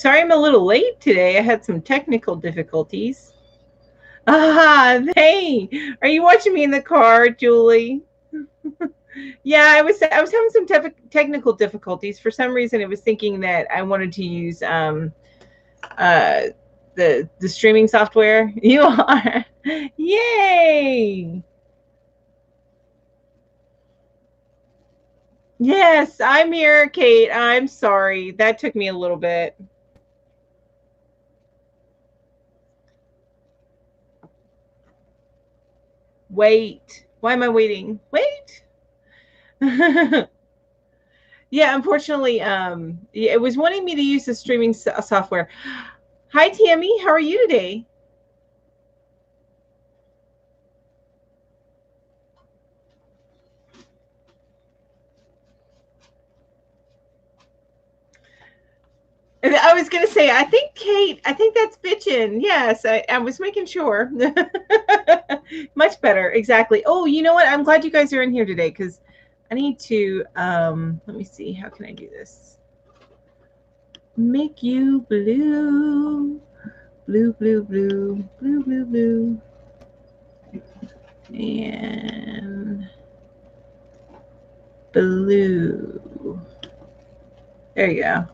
Sorry I'm a little late today. I had some technical difficulties. Hey, are you watching me in the car, Julie? Yeah, I was having some technical difficulties. For some reason, it was thinking that I wanted to use uh the streaming software. You are. Yay! Yes, I'm here, Kate. I'm sorry. That took me a little bit. Wait. Why am I waiting? Wait. Yeah, unfortunately, it was wanting me to use the streaming software. Hi, Tammy. How are you today? I was going to say, I think Kate, I think that's bitchin'. Yes, I was making sure. Much better. Exactly. Oh, you know what? I'm glad you guys are in here today because I need to, let me see. How can I do this? Make you blue. Blue, blue, blue, blue, blue, blue. And blue. There you go.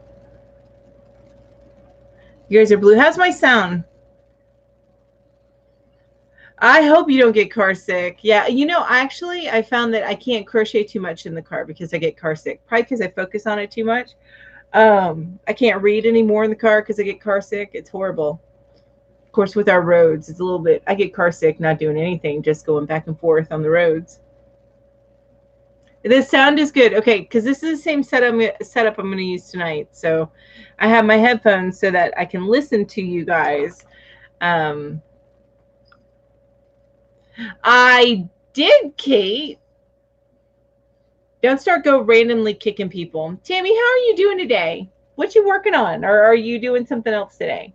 You guys are blue. How's my sound? I hope you don't get car sick. Yeah, actually, I found that I can't crochet too much in the car because I get car sick. Probably because I focus on it too much. I can't read anymore in the car because I get car sick. It's horrible. Of course, with our roads, it's a little bit. I get car sick not doing anything, just going back and forth on the roads. The sound is good. Okay, because this is the same setup I'm going to use tonight. So I have my headphones so that I can listen to you guys. I did, Kate. Don't start go randomly kicking people. Tammy, how are you doing today? What you working on? Or are you doing something else today?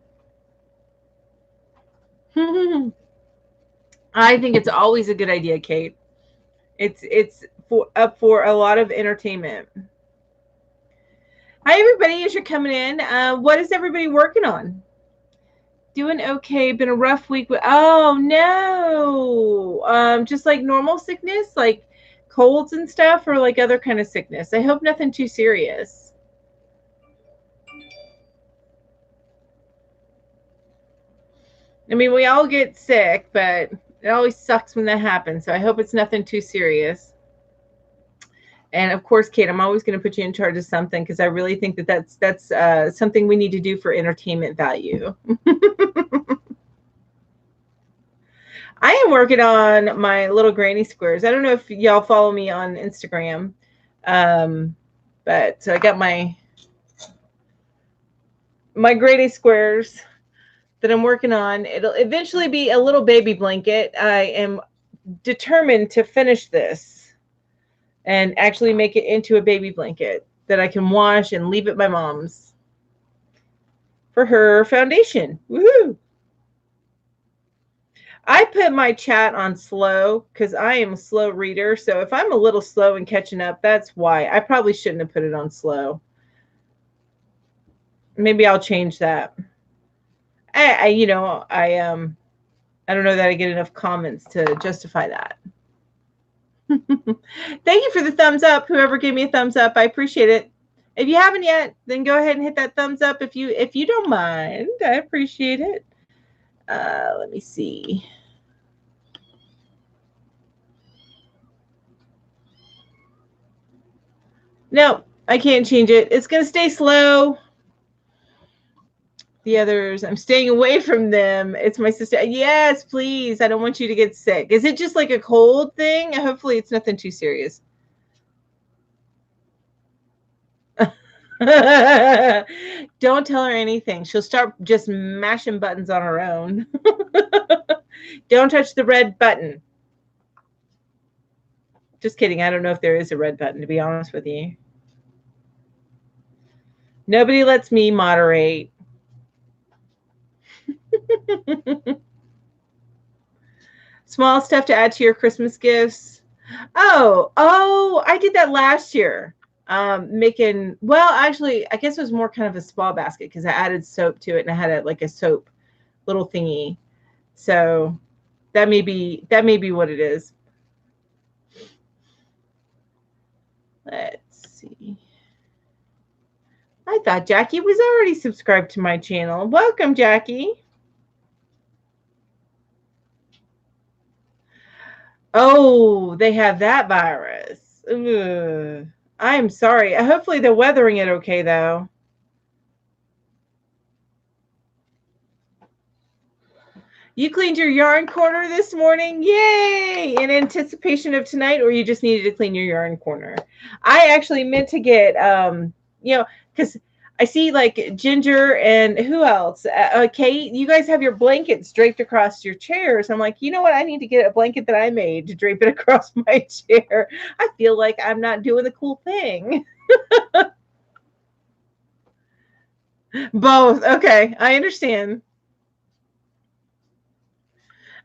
I think it's always a good idea, Kate. It's up for a lot of entertainment. Hi, everybody, as you're coming in. What is everybody working on? Doing okay. Been a rough week. Oh, no. Just like normal sickness, like colds and stuff, or like other kind of sickness. I hope nothing too serious. I mean, we all get sick, but it always sucks when that happens. So I hope it's nothing too serious. And of course, Kate, I'm always going to put you in charge of something because I really think that that's something we need to do for entertainment value. I am working on my little granny squares. I don't know if y'all follow me on Instagram, but so I got my granny squares that I'm working on. It'll eventually be a little baby blanket. I am determined to finish this and actually make it into a baby blanket that I can wash and leave at my mom's for her foundation. Woohoo! I put my chat on slow because I am a slow reader. So if I'm a little slow in catching up, that's why. I probably shouldn't have put it on slow. Maybe I'll change that. I don't know that I get enough comments to justify that. Thank you for the thumbs up. Whoever gave me a thumbs up, I appreciate it. If you haven't yet, then go ahead and hit that thumbs up if you don't mind. I appreciate it. Let me see. No, I can't change it. It's going to stay slow. The others, I'm staying away from them. It's my sister. Yes, please. I don't want you to get sick. Is it just like a cold thing? Hopefully it's nothing too serious. Don't tell her anything. She'll start just mashing buttons on her own. Don't touch the red button. Just kidding. I don't know if there is a red button, to be honest with you. Nobody lets me moderate. Small stuff to add to your Christmas gifts. Oh, I did that last year. Making, well, actually, I guess it was more kind of a spa basket because I added soap to it and I had like a soap little thingy. So that may be what it is. Let's see. I thought Jackie was already subscribed to my channel. Welcome, Jackie. Oh, they have that virus. Ugh. I'm sorry. Hopefully they're weathering it okay, though. You cleaned your yarn corner this morning? Yay! In anticipation of tonight, or you just needed to clean your yarn corner? I actually meant to get, because I see like Ginger and who else? Kate, you guys have your blankets draped across your chairs. I'm like, you know what? I need to get a blanket that I made to drape it across my chair. I feel like I'm not doing the cool thing. Both. Okay, I understand.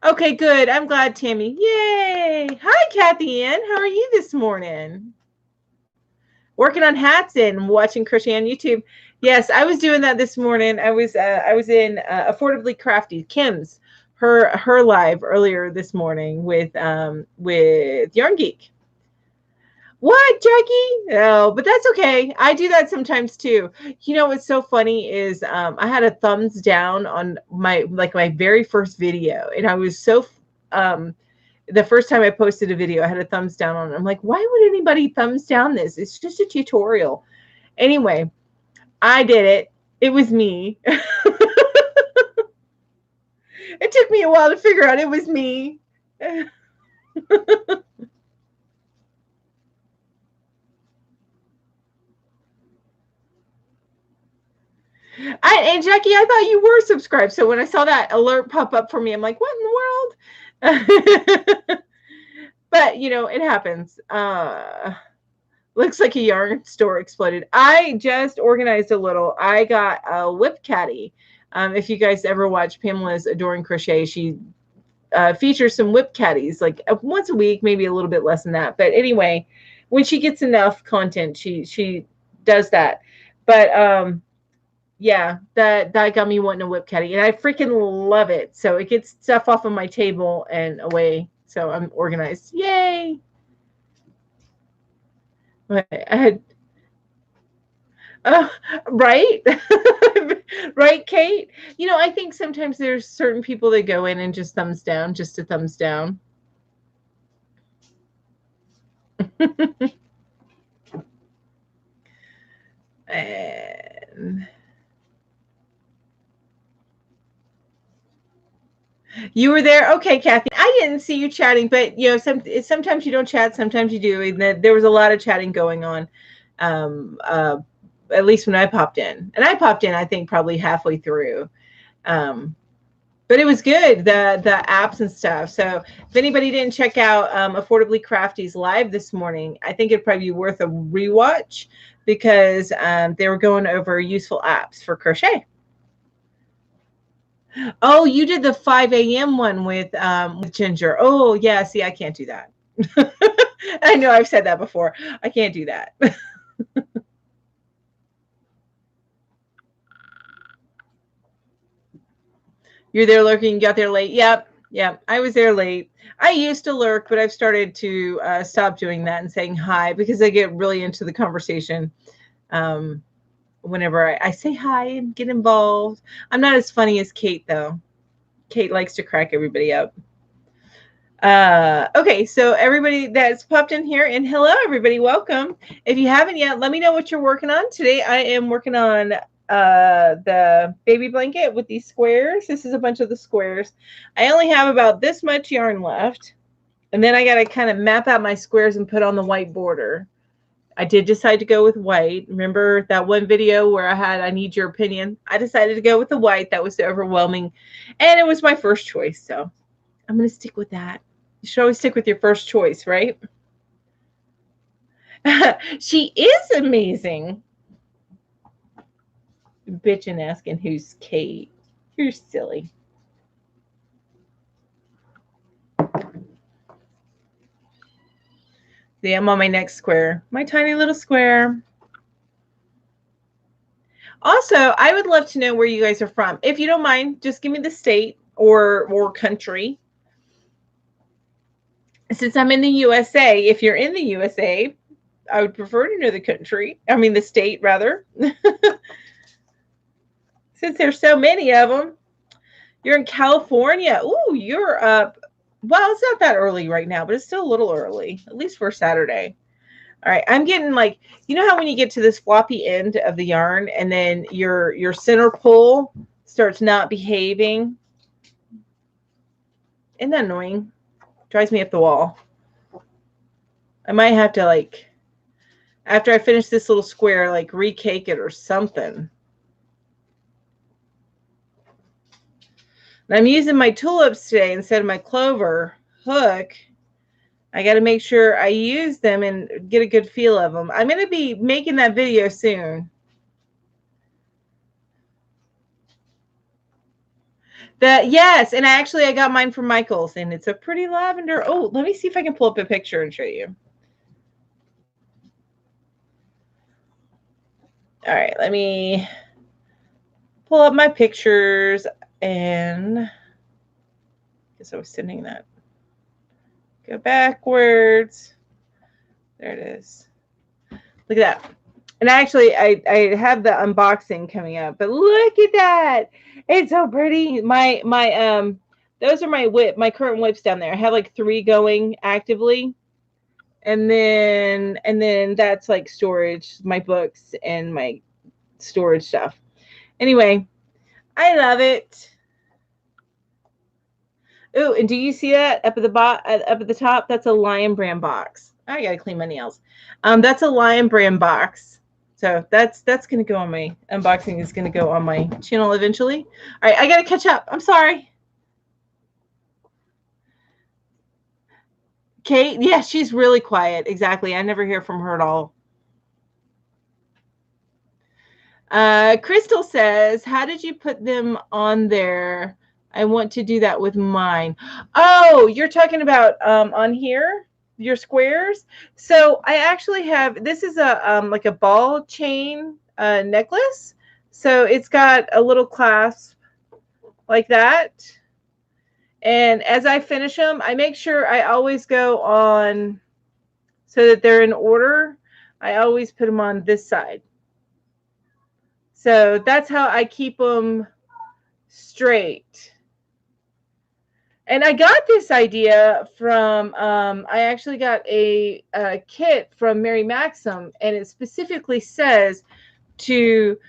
Okay, good. I'm glad, Tammy. Yay! Hi, Kathy Ann. How are you this morning? Working on hats and watching crochet on YouTube. Yes, I was doing that this morning. I was in Affordably Crafty, Kim's her live earlier this morning with Yarn Geek. What, Jackie? No, but that's okay. I do that sometimes too. You know what's so funny is I had a thumbs down on my very first video, and I was so the first time I posted a video, I had a thumbs down on it. I'm like, why would anybody thumbs down this? It's just a tutorial. Anyway, I did it. It was me. It took me a while to figure out it was me. And Jackie, I thought you were subscribed. So when I saw that alert pop up for me, I'm like, what in the world? But, it happens. Looks like a yarn store exploded. I just organized a little. I got a whip caddy. If you guys ever watch Pamela's Adoring Crochet, she features some whip caddies like once a week, maybe a little bit less than that. But anyway, when she gets enough content, she does that. But yeah, that got me wanting a whip caddy, and I freaking love it. So it gets stuff off of my table and away. So I'm organized. Yay! I had, right, right, Kate. I think sometimes there's certain people that go in and just thumbs down, just a thumbs down. And you were there, okay, Kathy. I didn't see you chatting, but sometimes you don't chat, sometimes you do. And there was a lot of chatting going on. At least when I popped in. And I popped in, I think, probably halfway through. But it was good, the apps and stuff. So if anybody didn't check out Affordably Crafty's live this morning, I think it'd probably be worth a rewatch because they were going over useful apps for crochet. Oh, you did the 5 a.m. one with Ginger. Oh, yeah. See, I can't do that. I know I've said that before. I can't do that. You're there lurking, you got there late. Yep. I was there late. I used to lurk, but I've started to stop doing that and saying hi because I get really into the conversation whenever I say hi and get involved. I'm not as funny as Kate, though. Kate likes to crack everybody up. Okay, so everybody that's popped in here, and hello, everybody. Welcome. If you haven't yet, let me know what you're working on. Today, I am working on the baby blanket with these squares. This is a bunch of the squares. I only have about this much yarn left, and then I got to kind of map out my squares and put on the white border. I did decide to go with white. Remember that one video where I need your opinion? I decided to go with the white. That was the overwhelming, and it was my first choice, so I'm going to stick with that. You should always stick with your first choice, right? She is amazing. Bitchin' asking who's Kate. You're silly. See, I'm on my next square, my tiny little square. Also, I would love to know where you guys are from. If you don't mind, just give me the state or country. Since I'm in the USA, if you're in the USA, I would prefer to know the country. I mean, the state, rather. Since there's so many of them. You're in California. Ooh, you're up. Well, it's not that early right now, but it's still a little early, at least for Saturday. All right, I'm getting like, you know how when you get to this floppy end of the yarn and then your center pull starts not behaving? Isn't that annoying? Drives me up the wall. I might have to, like, after I finish this little square, like recake it or something. And I'm using my tulips today instead of my clover hook. I got to make sure I use them and get a good feel of them. I'm going to be making that video soon. Yes, and I got mine from Michael's, and it's a pretty lavender. Oh, let me see if I can pull up a picture and show you. All right, let me pull up my pictures, and I guess I was sending that. Go backwards. There it is. Look at that. And actually, I have the unboxing coming up, but look at that. It's so pretty. Those are my current whips down there. I have like 3 going actively. And then that's like storage, my books and my storage stuff. Anyway, I love it. Oh, and do you see that up at the top? That's a Lion Brand box. I gotta clean my nails. That's a Lion Brand box. So that's going to go on my unboxing. Is going to go on my channel eventually. All right, I got to catch up. I'm sorry. Kate, yeah, she's really quiet. Exactly. I never hear from her at all. Crystal says, how did you put them on there? I want to do that with mine. Oh, you're talking about on here? Your squares. So I actually have, this is a like a ball chain necklace. So it's got a little clasp like that. And as I finish them, I make sure I always go on so that they're in order. I always put them on this side. So that's how I keep them straight. And I got this idea from, I actually got a kit from Mary Maxim, and it specifically says to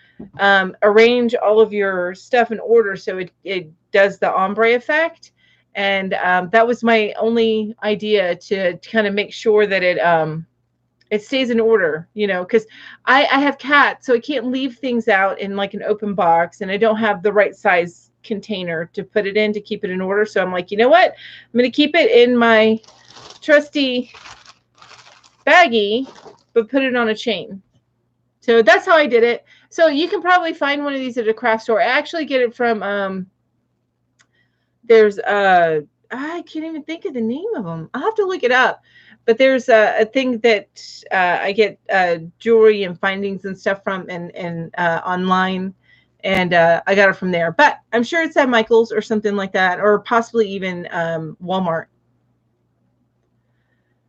arrange all of your stuff in order so it does the ombre effect. And that was my only idea to kind of make sure that it stays in order, you know, because I have cats, so I can't leave things out in like an open box, and I don't have the right size container to put it in to keep it in order. So I'm like, you know what? I'm going to keep it in my trusty baggie, but put it on a chain. So that's how I did it. So you can probably find one of these at a craft store. I actually get it from, there's, I can't even think of the name of them. I'll have to look it up. But there's a thing that I get jewelry and findings and stuff from and online. And I got it from there. But I'm sure it's at Michael's or something like that, or possibly even Walmart.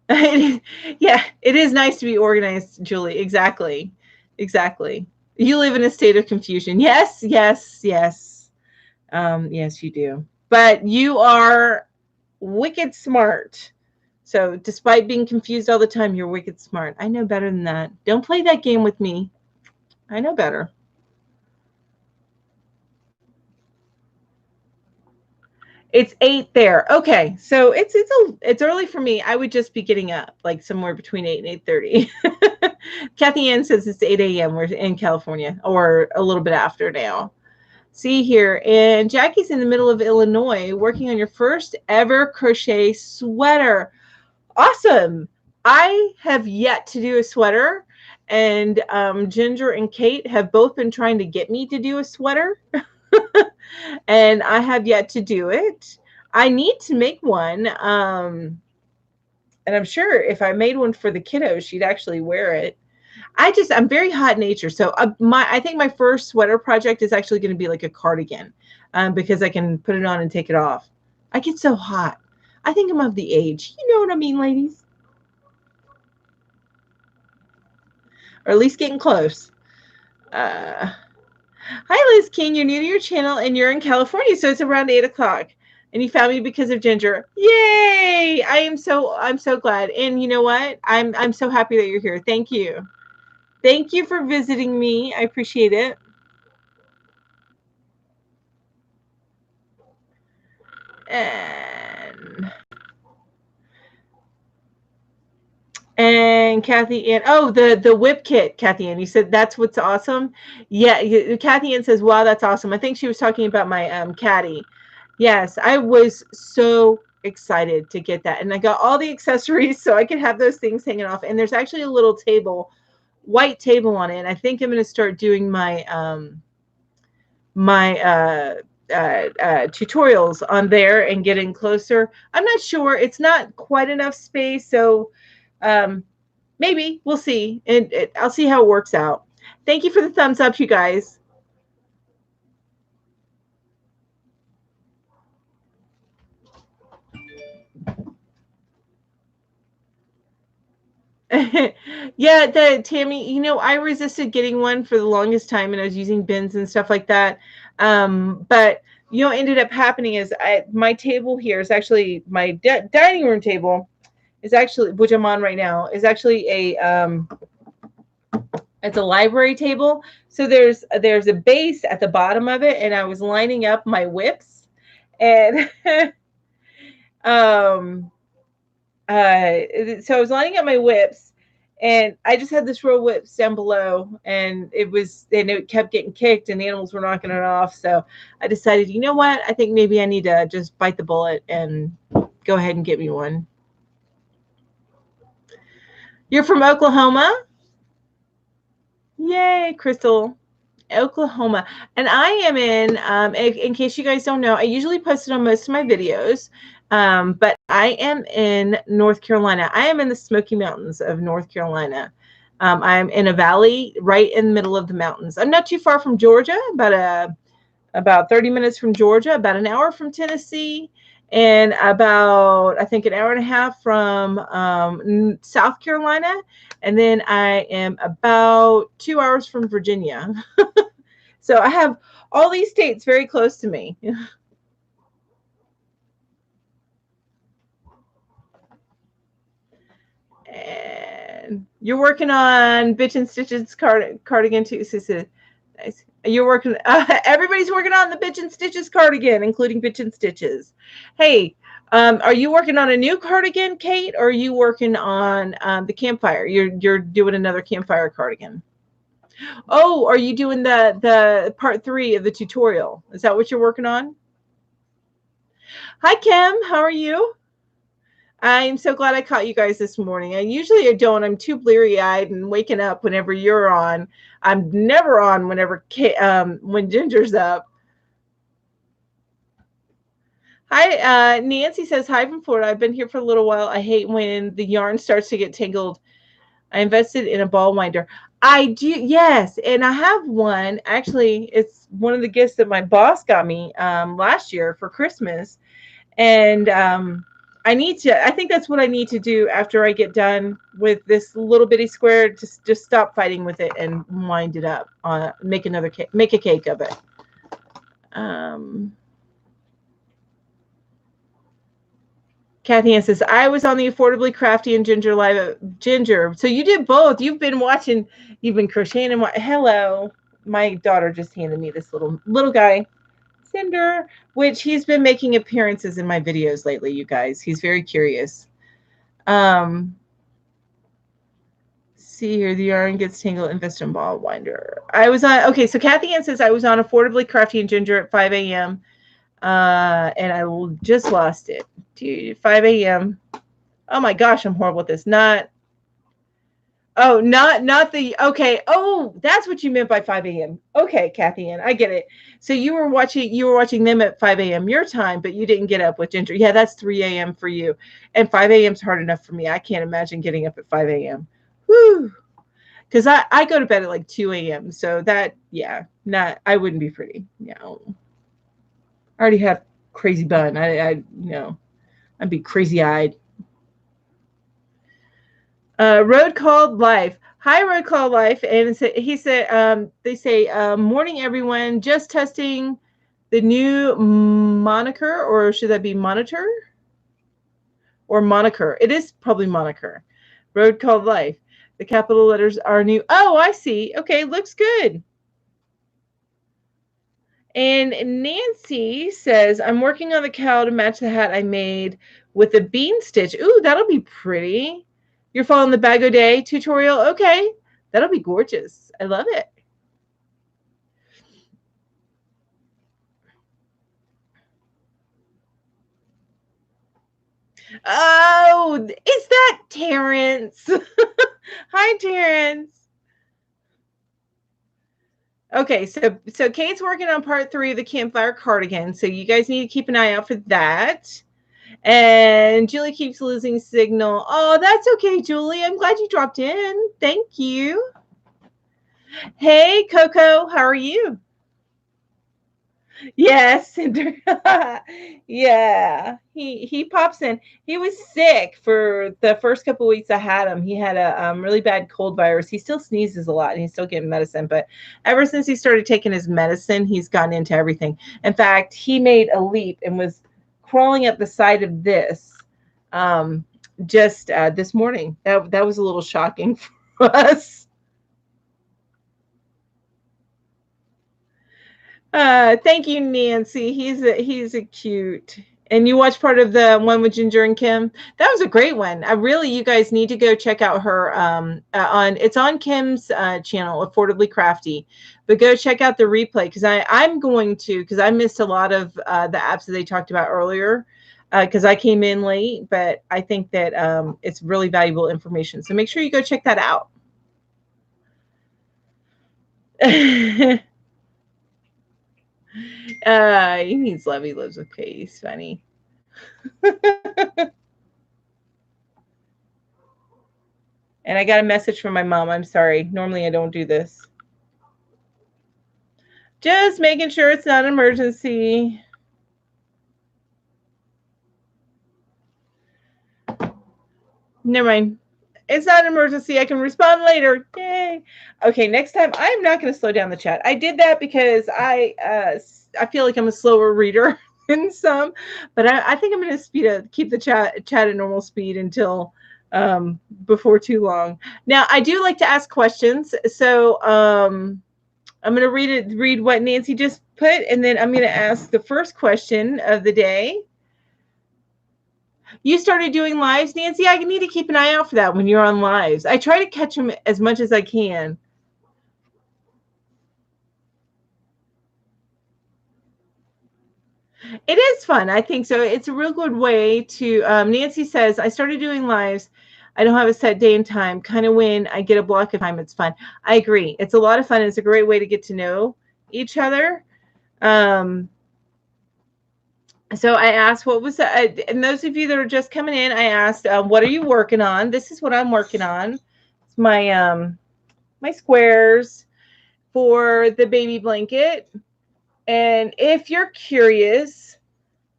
Yeah, it is nice to be organized, Julie. Exactly. Exactly. You live in a state of confusion. Yes, yes, yes. Yes, you do. But you are wicked smart. So despite being confused all the time, you're wicked smart. I know better than that. Don't play that game with me. I know better. It's 8 there. Okay, so it's early for me. I would just be getting up like somewhere between 8 and 8:30. Kathy Ann says it's 8 a.m. We're in California, or a little bit after now. See here, and Jackie's in the middle of Illinois working on your first ever crochet sweater. Awesome. I have yet to do a sweater, and Ginger and Kate have both been trying to get me to do a sweater. And I have yet to do it. I need to make one. And I'm sure if I made one for the kiddos, she'd actually wear it. I'm very hot nature. So I think my first sweater project is actually going to be like a cardigan, because I can put it on and take it off. I get so hot. I think I'm of the age. You know what I mean, ladies? Or at least getting close. Hi, Liz King. You're new to your channel and you're in California, so it's around 8 o'clock. And you found me because of Ginger. Yay! I'm so glad. And you know what? I'm so happy that you're here. Thank you. Thank you for visiting me. I appreciate it. And Kathy Ann, oh, the whip kit, Kathy Ann, you said that's what's awesome. Yeah, Kathy Ann says, wow, that's awesome. I think she was talking about my caddy. Yes, I was so excited to get that, and I got all the accessories so I could have those things hanging off. And there's actually a little table, white table on it. I think I'm going to start doing my tutorials on there and getting closer. I'm not sure. It's not quite enough space, so maybe we'll see. And I'll see how it works out. Thank you for the thumbs up, you guys. Yeah, Tammy, I resisted getting one for the longest time, and I was using bins and stuff like that. But what ended up happening is my table here is actually my dining room table is actually, which I'm on right now, is actually it's a library table. So there's a base at the bottom of it, and I was lining up my whips, and so I was lining up my whips, and I just had this row of whips down below, and it kept getting kicked, and the animals were knocking it off. So I decided, you know what? I think maybe I need to just bite the bullet and go ahead and get me one. You're from Oklahoma? Yay, Crystal. Oklahoma. And I am in case you guys don't know, I usually post it on most of my videos, but I am in North Carolina. I am in the Smoky Mountains of North Carolina. I'm in a valley right in the middle of the mountains. I'm not too far from Georgia, about 30 minutes from Georgia, about an hour from Tennessee, and about, I think, an hour and a half from South Carolina. And then I am about 2 hours from Virginia. So I have all these states very close to me. And you're working on Bitch and Stitches cardigan too, Sissy. Nice. You're working. Everybody's working on the Bitch and Stitches cardigan, including Bitch and Stitches. Hey, are you working on a new cardigan, Kate, or are you working on the campfire? You're doing another campfire cardigan. Oh, are you doing the part 3 of the tutorial? Is that what you're working on? Hi, Kim. How are you? I'm so glad I caught you guys this morning. Usually I don't. I'm too bleary-eyed and waking up whenever you're on. I'm never on when Ginger's up. Hi, Nancy says, hi from Florida. I've been here for a little while. I hate when the yarn starts to get tangled. I invested in a ball winder. I do, yes. And I have one. Actually, it's one of the gifts that my boss got me last year for Christmas. And I think that's what I need to do after I get done with this little bitty square. Just stop fighting with it and wind it up. Make another cake, make a cake of it. Kathy Ann says, I was on the Affordably Crafty and Ginger Live. Ginger. So you did both. You've been watching, you've been crocheting and hello. My daughter just handed me this little guy, Cinder, which he's been making appearances in my videos lately, you guys. He's very curious. See here, the yarn gets tangled, invest in ball winder. I was on, okay, so Kathy Ann says, I was on Affordably Crafty and Ginger at 5 a.m. And I just lost it. 5 a.m. Oh my gosh, I'm horrible at this. Oh, not the okay. Oh, that's what you meant by 5 a.m. Okay, Kathy Ann, I get it. So you were watching them at 5 a.m. your time, but you didn't get up with Ginger. Yeah, that's 3 a.m. for you. And 5 a.m. is hard enough for me. I can't imagine getting up at 5 a.m. Whew. Because I go to bed at like 2 a.m. So that, yeah, not, I wouldn't be pretty. No. I already have crazy bun. I'd be crazy eyed. Road called life. Hi, Road called life, and he said, they say, morning everyone. Just testing the new moniker, or should that be monitor or moniker? It is probably moniker. Road called life. The capital letters are new. Oh, I see. Okay, looks good. And Nancy says, I'm working on the cow to match the hat I made with a bean stitch. Ooh, that'll be pretty. You're following the Bag O' Day tutorial? Okay. That'll be gorgeous. I love it. Oh, is that Terrence? Hi, Terrence. Okay, so Kate's working on part 3 of the campfire cardigan, so you guys need to keep an eye out for that. And Julie keeps losing signal. Oh, that's okay, Julie. I'm glad you dropped in. Thank you. Hey, Coco, how are you? Yes, yeah. He pops in. He was sick for the first couple weeks I had him. He had a really bad cold virus. He still sneezes a lot, and he's still getting medicine. But ever since he started taking his medicine, he's gotten into everything. In fact, he made a leap and was crawling up the side of this just this morning. That was a little shocking for us. Thank you, Nancy. He's a cute. And you watched part of the one with Ginger and Kim. That was a great one. I really, you guys need to go check out her on. It's on Kim's channel, Affordably Crafty. But go check out the replay because I'm going to, because I missed a lot of the apps that they talked about earlier because I came in late. But I think that it's really valuable information. So make sure you go check that out. He needs love. He lives with Kate. He's funny. And I got a message from my mom. I'm sorry. Normally I don't do this. Just making sure it's not an emergency. Never mind. It's not an emergency. I can respond later. Yay. Okay, next time I'm not going to slow down the chat. I did that because I feel like I'm a slower reader than some, but I think I'm going to keep the chat at normal speed until before too long. Now, I do like to ask questions, so I'm going to read what Nancy just put, and then I'm going to ask the first question of the day. You started doing lives, Nancy? I need to keep an eye out for that when you're on lives. I try to catch them as much as I can. It is fun. I think so. It's a real good way to, Nancy says, I started doing lives. I don't have a set day and time. Kind of when I get a block of time, it's fun. I agree. It's a lot of fun. It's a great way to get to know each other. So I asked, what was that? And those of you that are just coming in, I asked, what are you working on? This is what I'm working on. It's my my squares for the baby blanket. And if you're curious,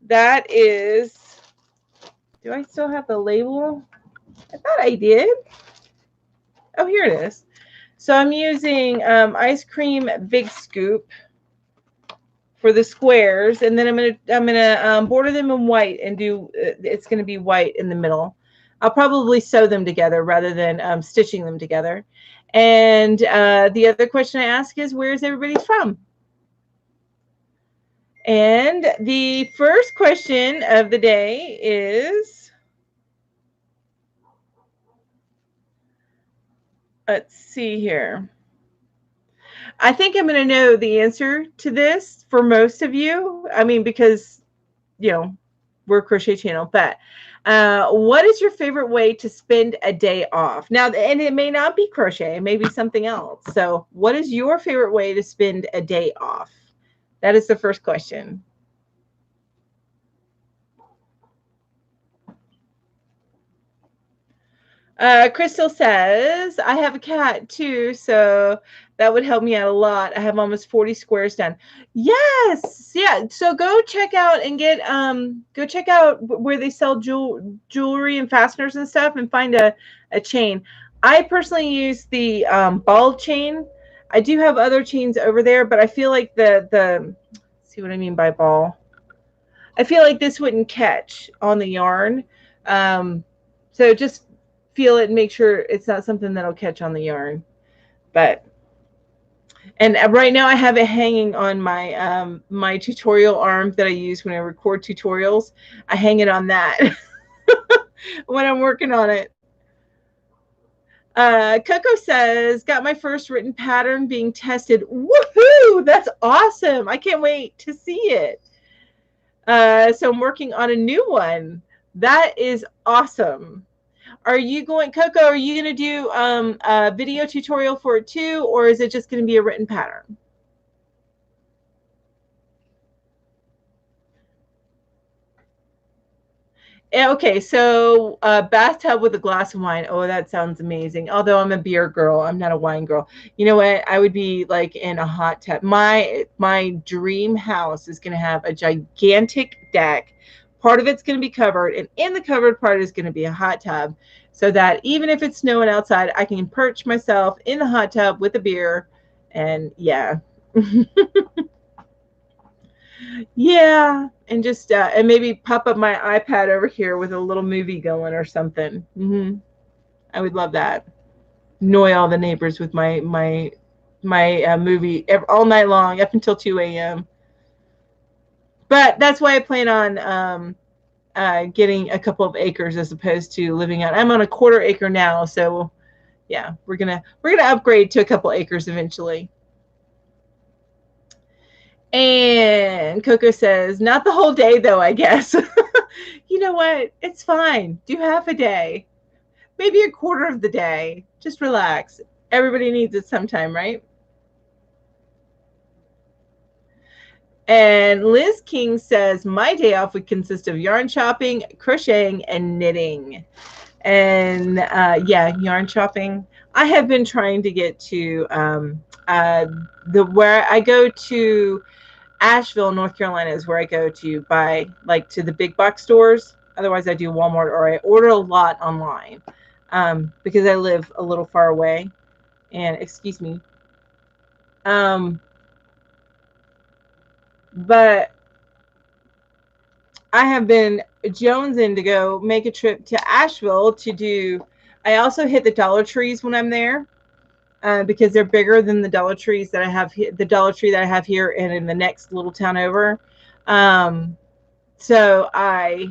that is, do I still have the label? I thought I did. Oh, here it is. So I'm using ice cream big scoop for the squares, and then I'm gonna border them in white and do. It's gonna be white in the middle. I'll probably sew them together rather than stitching them together. And the other question I ask is, where's everybody from? And the first question of the day is, let's see here. I think I'm going to know the answer to this for most of you. I mean, because, you know, we're a crochet channel, but what is your favorite way to spend a day off? Now, and it may not be crochet, it may be something else. So what is your favorite way to spend a day off? That is the first question. Crystal says, I have a cat too, so that would help me out a lot. I have almost 40 squares done. Yes, yeah. So go check out and get go check out where they sell jewelry and fasteners and stuff, and find a chain. I personally use the ball chain. I do have other chains over there, but I feel like the see what I mean by ball. I feel like this wouldn't catch on the yarn. So just feel it and make sure it's not something that'll catch on the yarn. But and right now I have it hanging on my my tutorial arm that I use when I record tutorials. I hang it on that when I'm working on it. Coco says, got my first written pattern being tested. Woohoo! That's awesome. I can't wait to see it. So I'm working on a new one. That is awesome. Are you going, Coco, are you going to do a video tutorial for it too, or is it just going to be a written pattern? Okay, so bathtub with a glass of wine. Oh, that sounds amazing. Although I'm a beer girl, I'm not a wine girl. You know what? I would be like in a hot tub. My dream house is going to have a gigantic deck. Part of it's going to be covered, and in the covered part is going to be a hot tub, so that even if it's snowing outside, I can perch myself in the hot tub with a beer, and yeah. Yeah, and just and maybe pop up my iPad over here with a little movie going or something. I would love that. Annoy all the neighbors with my movie all night long up until 2 a.m. But that's why I plan on getting a couple of acres as opposed to living out. I'm on a quarter acre now, so yeah, we're gonna upgrade to a couple acres eventually. And Coco says, not the whole day, though, I guess. You know what? It's fine. Do half a day, maybe a quarter of the day. Just relax. Everybody needs it sometime, right? And Liz King says, my day off would consist of yarn shopping, crocheting, and knitting. And yeah, yarn shopping. I have been trying to get to where I go to Asheville, North Carolina is where I go to buy, like, to the big box stores. Otherwise, I do Walmart, or I order a lot online because I live a little far away. And excuse me. But I have been jonesing to go make a trip to Asheville to do. I also hit the Dollar Trees when I'm there. Because they're bigger than the Dollar Trees that I have, the Dollar Tree that I have here and in the next little town over. So I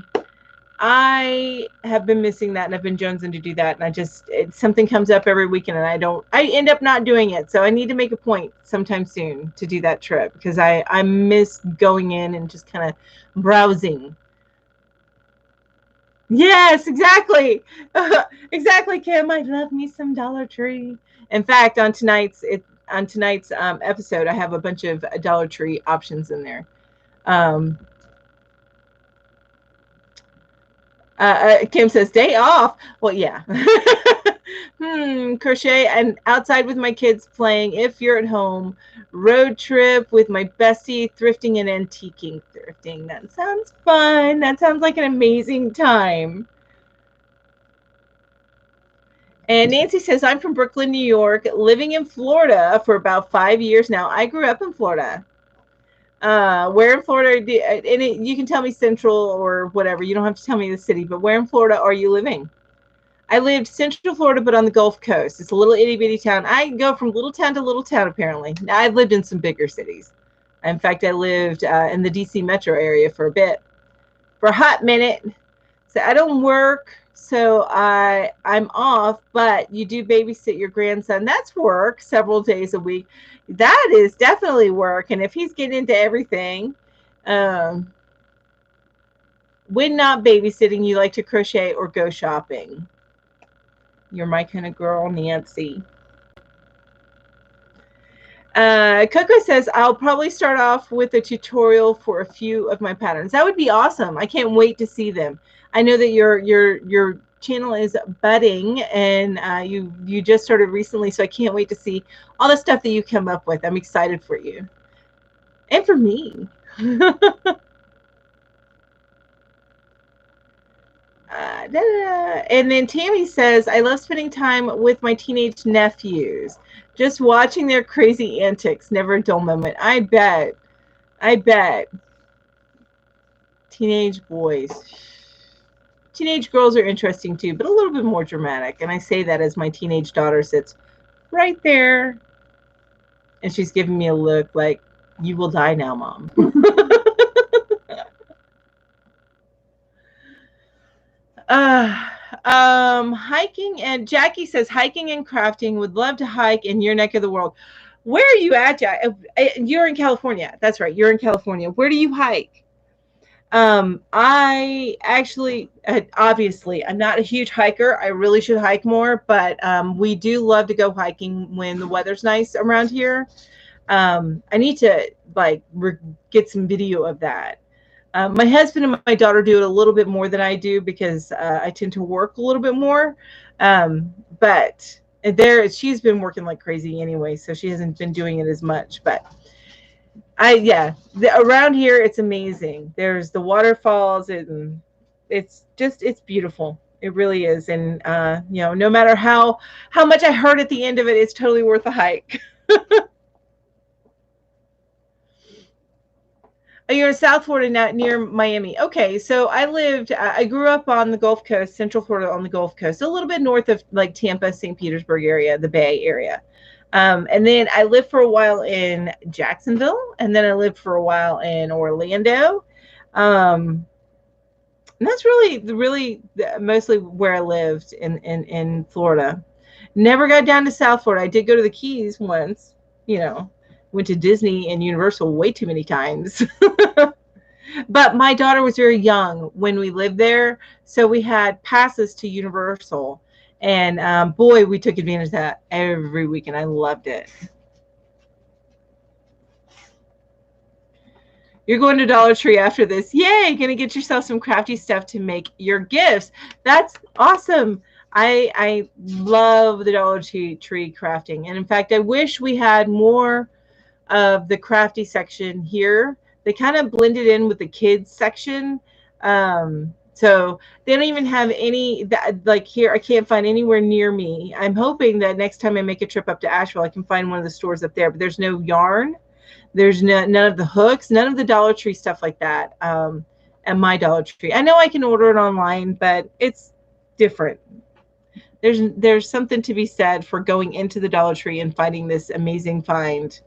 have been missing that, and I've been jonesing to do that. And something comes up every weekend, and I end up not doing it. So I need to make a point sometime soon to do that trip, because I miss going in and just kind of browsing. Yes, exactly. Exactly, Kim. I love me some Dollar Tree. In fact, on tonight's episode, I have a bunch of Dollar Tree options in there. Kim says, day off. Well, yeah. Crochet and outside with my kids playing if you're at home. Road trip with my bestie, thrifting and antiquing. Thrifting. That sounds fun. That sounds like an amazing time. And Nancy says, I'm from Brooklyn, New York, living in Florida for about 5 years now. I grew up in Florida. Where in Florida, you can tell me central or whatever. You don't have to tell me the city, but where in Florida are you living? I lived central Florida, but on the Gulf Coast. It's a little itty bitty town. I go from little town to little town, apparently. Now, I've lived in some bigger cities. In fact, I lived in the DC metro area for a bit, for a hot minute. So I don't work. So I'm off, but you do babysit your grandson. That's work several days a week. That is definitely work. And if he's getting into everything, when not babysitting, you like to crochet or go shopping? You're my kind of girl, Nancy. Coco says, I'll probably start off with a tutorial for a few of my patterns. That would be awesome. I can't wait to see them. I know that your channel is budding, and you just started recently, so I can't wait to see all the stuff that you come up with. I'm excited for you. And for me. And then Tammy says, I love spending time with my teenage nephews. Just watching their crazy antics. Never a dull moment. I bet. I bet. Teenage boys. Teenage girls are interesting too, but a little bit more dramatic. And I say that as my teenage daughter sits right there. And she's giving me a look like, you will die now, Mom. Hiking, and Jackie says, hiking and crafting, would love to hike in your neck of the world. Where are you at, Jack? You're in California. That's right. You're in California. Where do you hike? I actually, obviously, I'm not a huge hiker. I really should hike more, but we do love to go hiking when the weather's nice around here. I need to get some video of that. My husband and my daughter do it a little bit more than I do because I tend to work a little bit more. But she's been working like crazy anyway, so she hasn't been doing it as much. But around here it's amazing. There's the waterfalls, and it's beautiful. It really is. And no matter how much I hurt at the end of it, it's totally worth the hike. You're in South Florida, not near Miami. Okay, so I grew up on the Gulf Coast, Central Florida on the Gulf Coast, a little bit north of like Tampa, St. Petersburg area, the Bay Area. And then I lived for a while in Jacksonville, and then I lived for a while in Orlando. And that's really mostly where I lived in Florida. Never got down to South Florida. I did go to the Keys once, went to Disney and Universal way too many times. But my daughter was very young when we lived there, so we had passes to Universal. And boy, we took advantage of that every weekend. I loved it. You're going to Dollar Tree after this. Yay, gonna get yourself some crafty stuff to make your gifts. That's awesome. I love the Dollar Tree crafting. And in fact, I wish we had more of the crafty section here. They kind of blended in with the kids section. So they don't even have any like here. I can't find anywhere near me. I'm hoping that next time I make a trip up to Asheville, I can find one of the stores up there, but there's no yarn. There's none of the hooks, none of the Dollar Tree stuff like that. At my Dollar Tree, I know I can order it online, but it's different. There's something to be said for going into the Dollar Tree and finding this amazing find.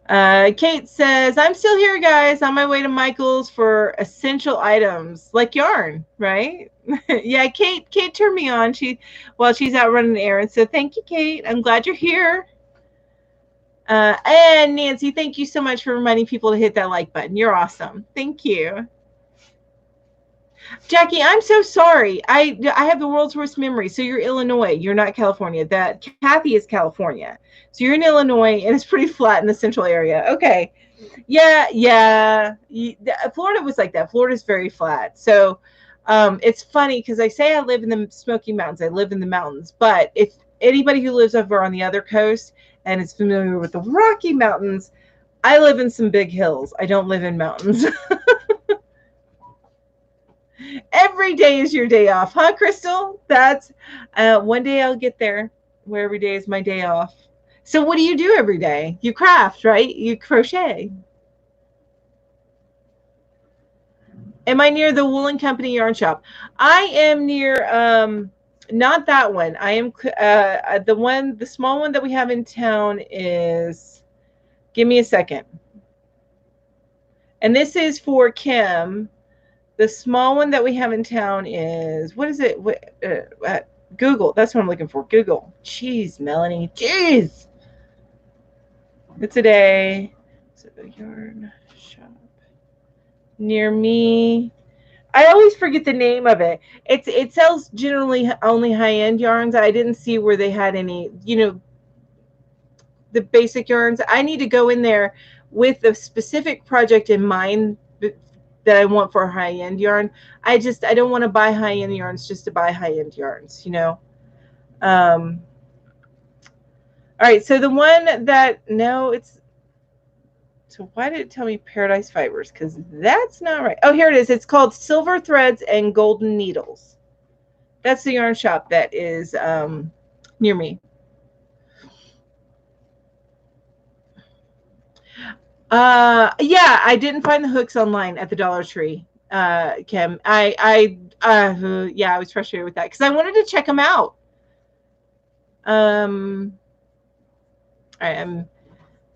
Kate says, I'm still here, guys, on my way to Michael's for essential items like yarn, right? Yeah, Kate turned me on while she's out running errands. So thank you, Kate. I'm glad you're here. And Nancy, thank you so much for reminding people to hit that like button. You're awesome. Thank you. Jackie, I'm so sorry. I have the world's worst memory. So you're Illinois. You're not California. That Kathy is California. So you're in Illinois, and it's pretty flat in the central area. Okay. Yeah. Florida was like that. Florida's very flat. So it's funny because I say I live in the Smoky Mountains. I live in the mountains. But if anybody who lives over on the other coast and is familiar with the Rocky Mountains, I live in some big hills. I don't live in mountains. Every day is your day off, huh, Crystal? That's one day I'll get there where every day is my day off. So what do you do every day? You craft, right? You crochet. Am I near the Woolen Company yarn shop? I am near, not that one. I am the small one that we have in town is, give me a second. And this is for Kim. The small one that we have in town is, what is it? Google. That's what I'm looking for. Google. Jeez, Melanie. Jeez. It's a day. So the yarn shop. near me. I always forget the name of it. It sells generally only high-end yarns. I didn't see where they had any, the basic yarns. I need to go in there with a specific project in mind that I want for a high-end yarn. I don't want to buy high-end yarns just to buy high-end yarns, all right, so the one that, no, it's, so why did it tell me Paradise Fibers? Because that's not right. Oh, here it is. It's called Silver Threads and Golden Needles. That's the yarn shop that is near me. Yeah, I didn't find the hooks online at the Dollar Tree, Kim. Yeah, I was frustrated with that because I wanted to check them out.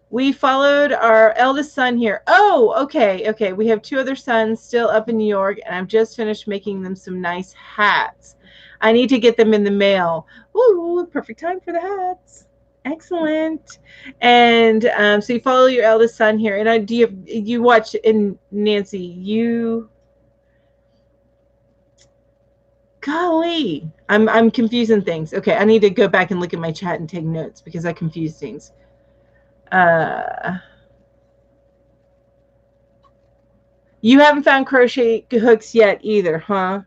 We followed our eldest son here. Oh, okay. We have 2 other sons still up in New York, and I've just finished making them some nice hats. I need to get them in the mail. Ooh, perfect time for the hats. Excellent. And so you follow your eldest son here, and you watch, and Nancy, golly, I'm confusing things. Okay, I need to go back and look at my chat and take notes because I confuse things. You haven't found crochet hooks yet either, huh,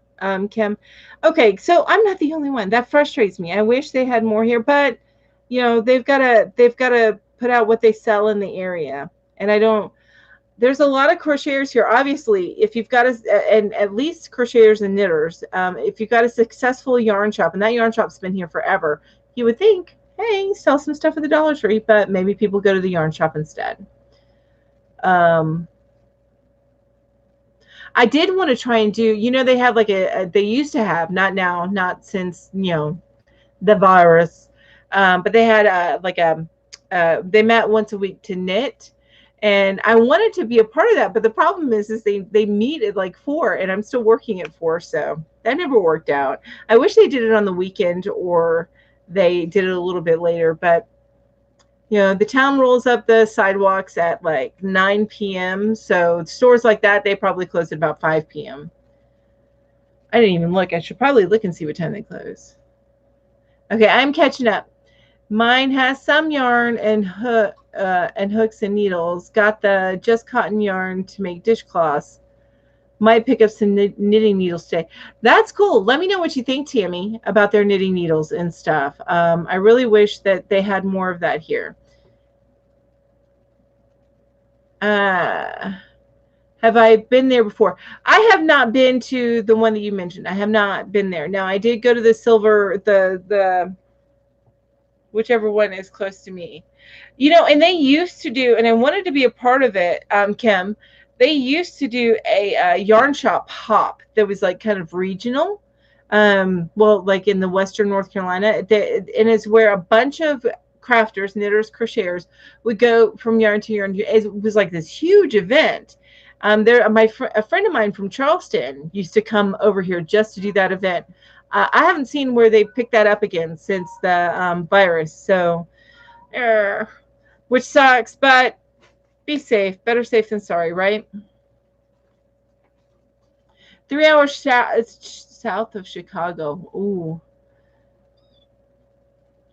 Kim? Okay, so I'm not the only one. That frustrates me. I wish they had more here, but they've got to put out what they sell in the area, and I don't. There's a lot of crocheters here. Obviously, if you've got and at least crocheters and knitters, if you've got a successful yarn shop, and that yarn shop's been here forever, you would think, hey, sell some stuff at the Dollar Tree, but maybe people go to the yarn shop instead. I did want to try and do, they have like they used to have, not now, not since, the virus, but they had they met once a week to knit. And I wanted to be a part of that, but the problem is they meet at like 4, and I'm still working at 4, so that never worked out. I wish they did it on the weekend, or they did it a little bit later, but the town rolls up the sidewalks at like 9 p.m. So stores like that, they probably close at about 5 p.m. I didn't even look. I should probably look and see what time they close. Okay, I'm catching up. Mine has some yarn and hooks and needles. Got the just cotton yarn to make dishcloths. Might pick up some knitting needles today. That's cool. Let me know what you think, Tammy, about their knitting needles and stuff. I really wish that they had more of that here. Have I been there before? I have not been to the one that you mentioned. I have not been there. Now, I did go to the silver, the whichever one is close to me. And they used to do, and I wanted to be a part of it, Kim, they used to do a yarn shop hop that was like kind of regional. Well, like in the Western North Carolina, and it's where a bunch of crafters, knitters, crocheters would go from yarn to yarn. It was like this huge event. A friend of mine from Charleston used to come over here just to do that event. I haven't seen where they picked that up again since the virus, so which sucks, but be safe. Better safe than sorry, right? 3 hours south of Chicago. Ooh.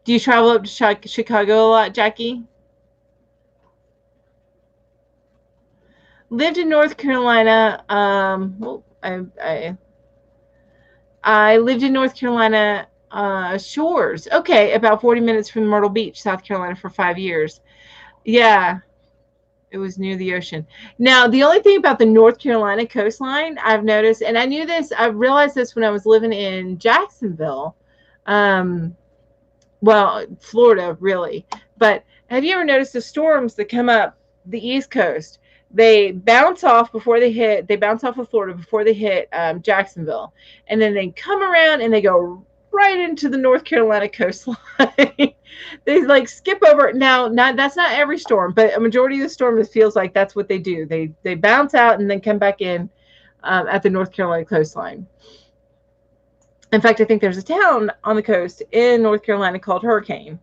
Do you travel up to Chicago a lot, Jackie? Lived in North Carolina. I lived in North Carolina shores. Okay, about 40 minutes from Myrtle Beach, South Carolina, for 5 years. Yeah, it was near the ocean. Now, the only thing about the North Carolina coastline I've noticed, and I knew this, I realized this when I was living in Jacksonville. Well, Florida, really. But have you ever noticed the storms that come up the East Coast? They bounce off of Florida before they hit Jacksonville. And then they come around and they go right into the North Carolina coastline. They like skip over. Now, that's not every storm, but a majority of the storm, it feels like that's what they do. They bounce out and then come back in at the North Carolina coastline. In fact, I think there's a town on the coast in North Carolina called Hurricane.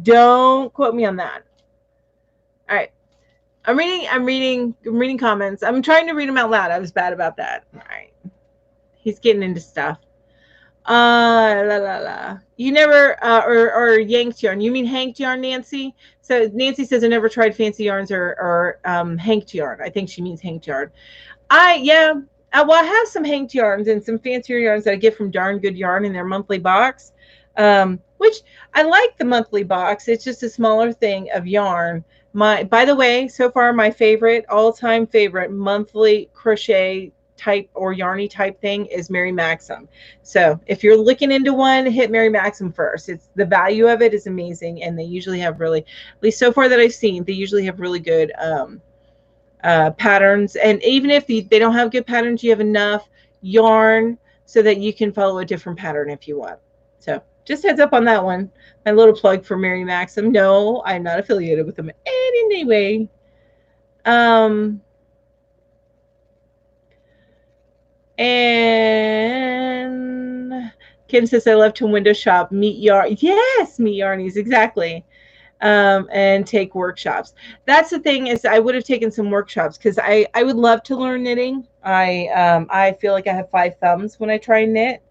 Don't quote me on that. All right. I'm reading comments. I'm trying to read them out loud. I was bad about that. All right. He's getting into stuff. La la la. You never or yanked yarn. You mean hanked yarn, Nancy? So Nancy says I never tried fancy yarns or hanked yarn. I think she means hanked yarn. Yeah. Well, I have some hanked yarns and some fancier yarns that I get from Darn Good Yarn in their monthly box. Which I like the monthly box. It's just a smaller thing of yarn. By the way, so far my favorite, all-time favorite monthly crochet type or yarny type thing is Mary Maxim. So if you're looking into one, hit Mary Maxim first. It's the value of it is amazing, and they usually have really, at least so far that I've seen, they usually have really good patterns. And even if they don't have good patterns, you have enough yarn so that you can follow a different pattern if you want. So just heads up on that one. My little plug for Mary Maxim. No, I'm not affiliated with them in any way. And Kim says, I love to window shop, meet yarn. Yes, meet yarnies, exactly. And take workshops. That's the thing is I would have taken some workshops because I would love to learn knitting. I feel like I have 5 thumbs when I try and knit.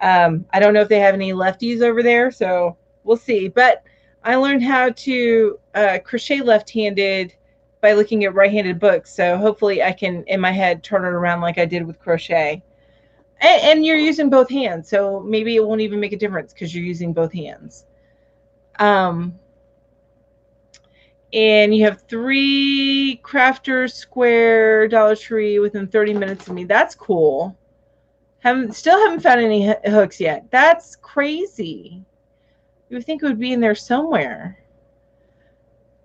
I don't know if they have any lefties over there, so we'll see. But I learned how to crochet left-handed by looking at right-handed books. So hopefully I can, in my head, turn it around like I did with crochet. And you're using both hands, so maybe it won't even make a difference because you're using both hands. And you have 3 Crafter Square Dollar Tree within 30 minutes of me. That's cool. Still haven't found any hooks yet. That's crazy. You would think it would be in there somewhere.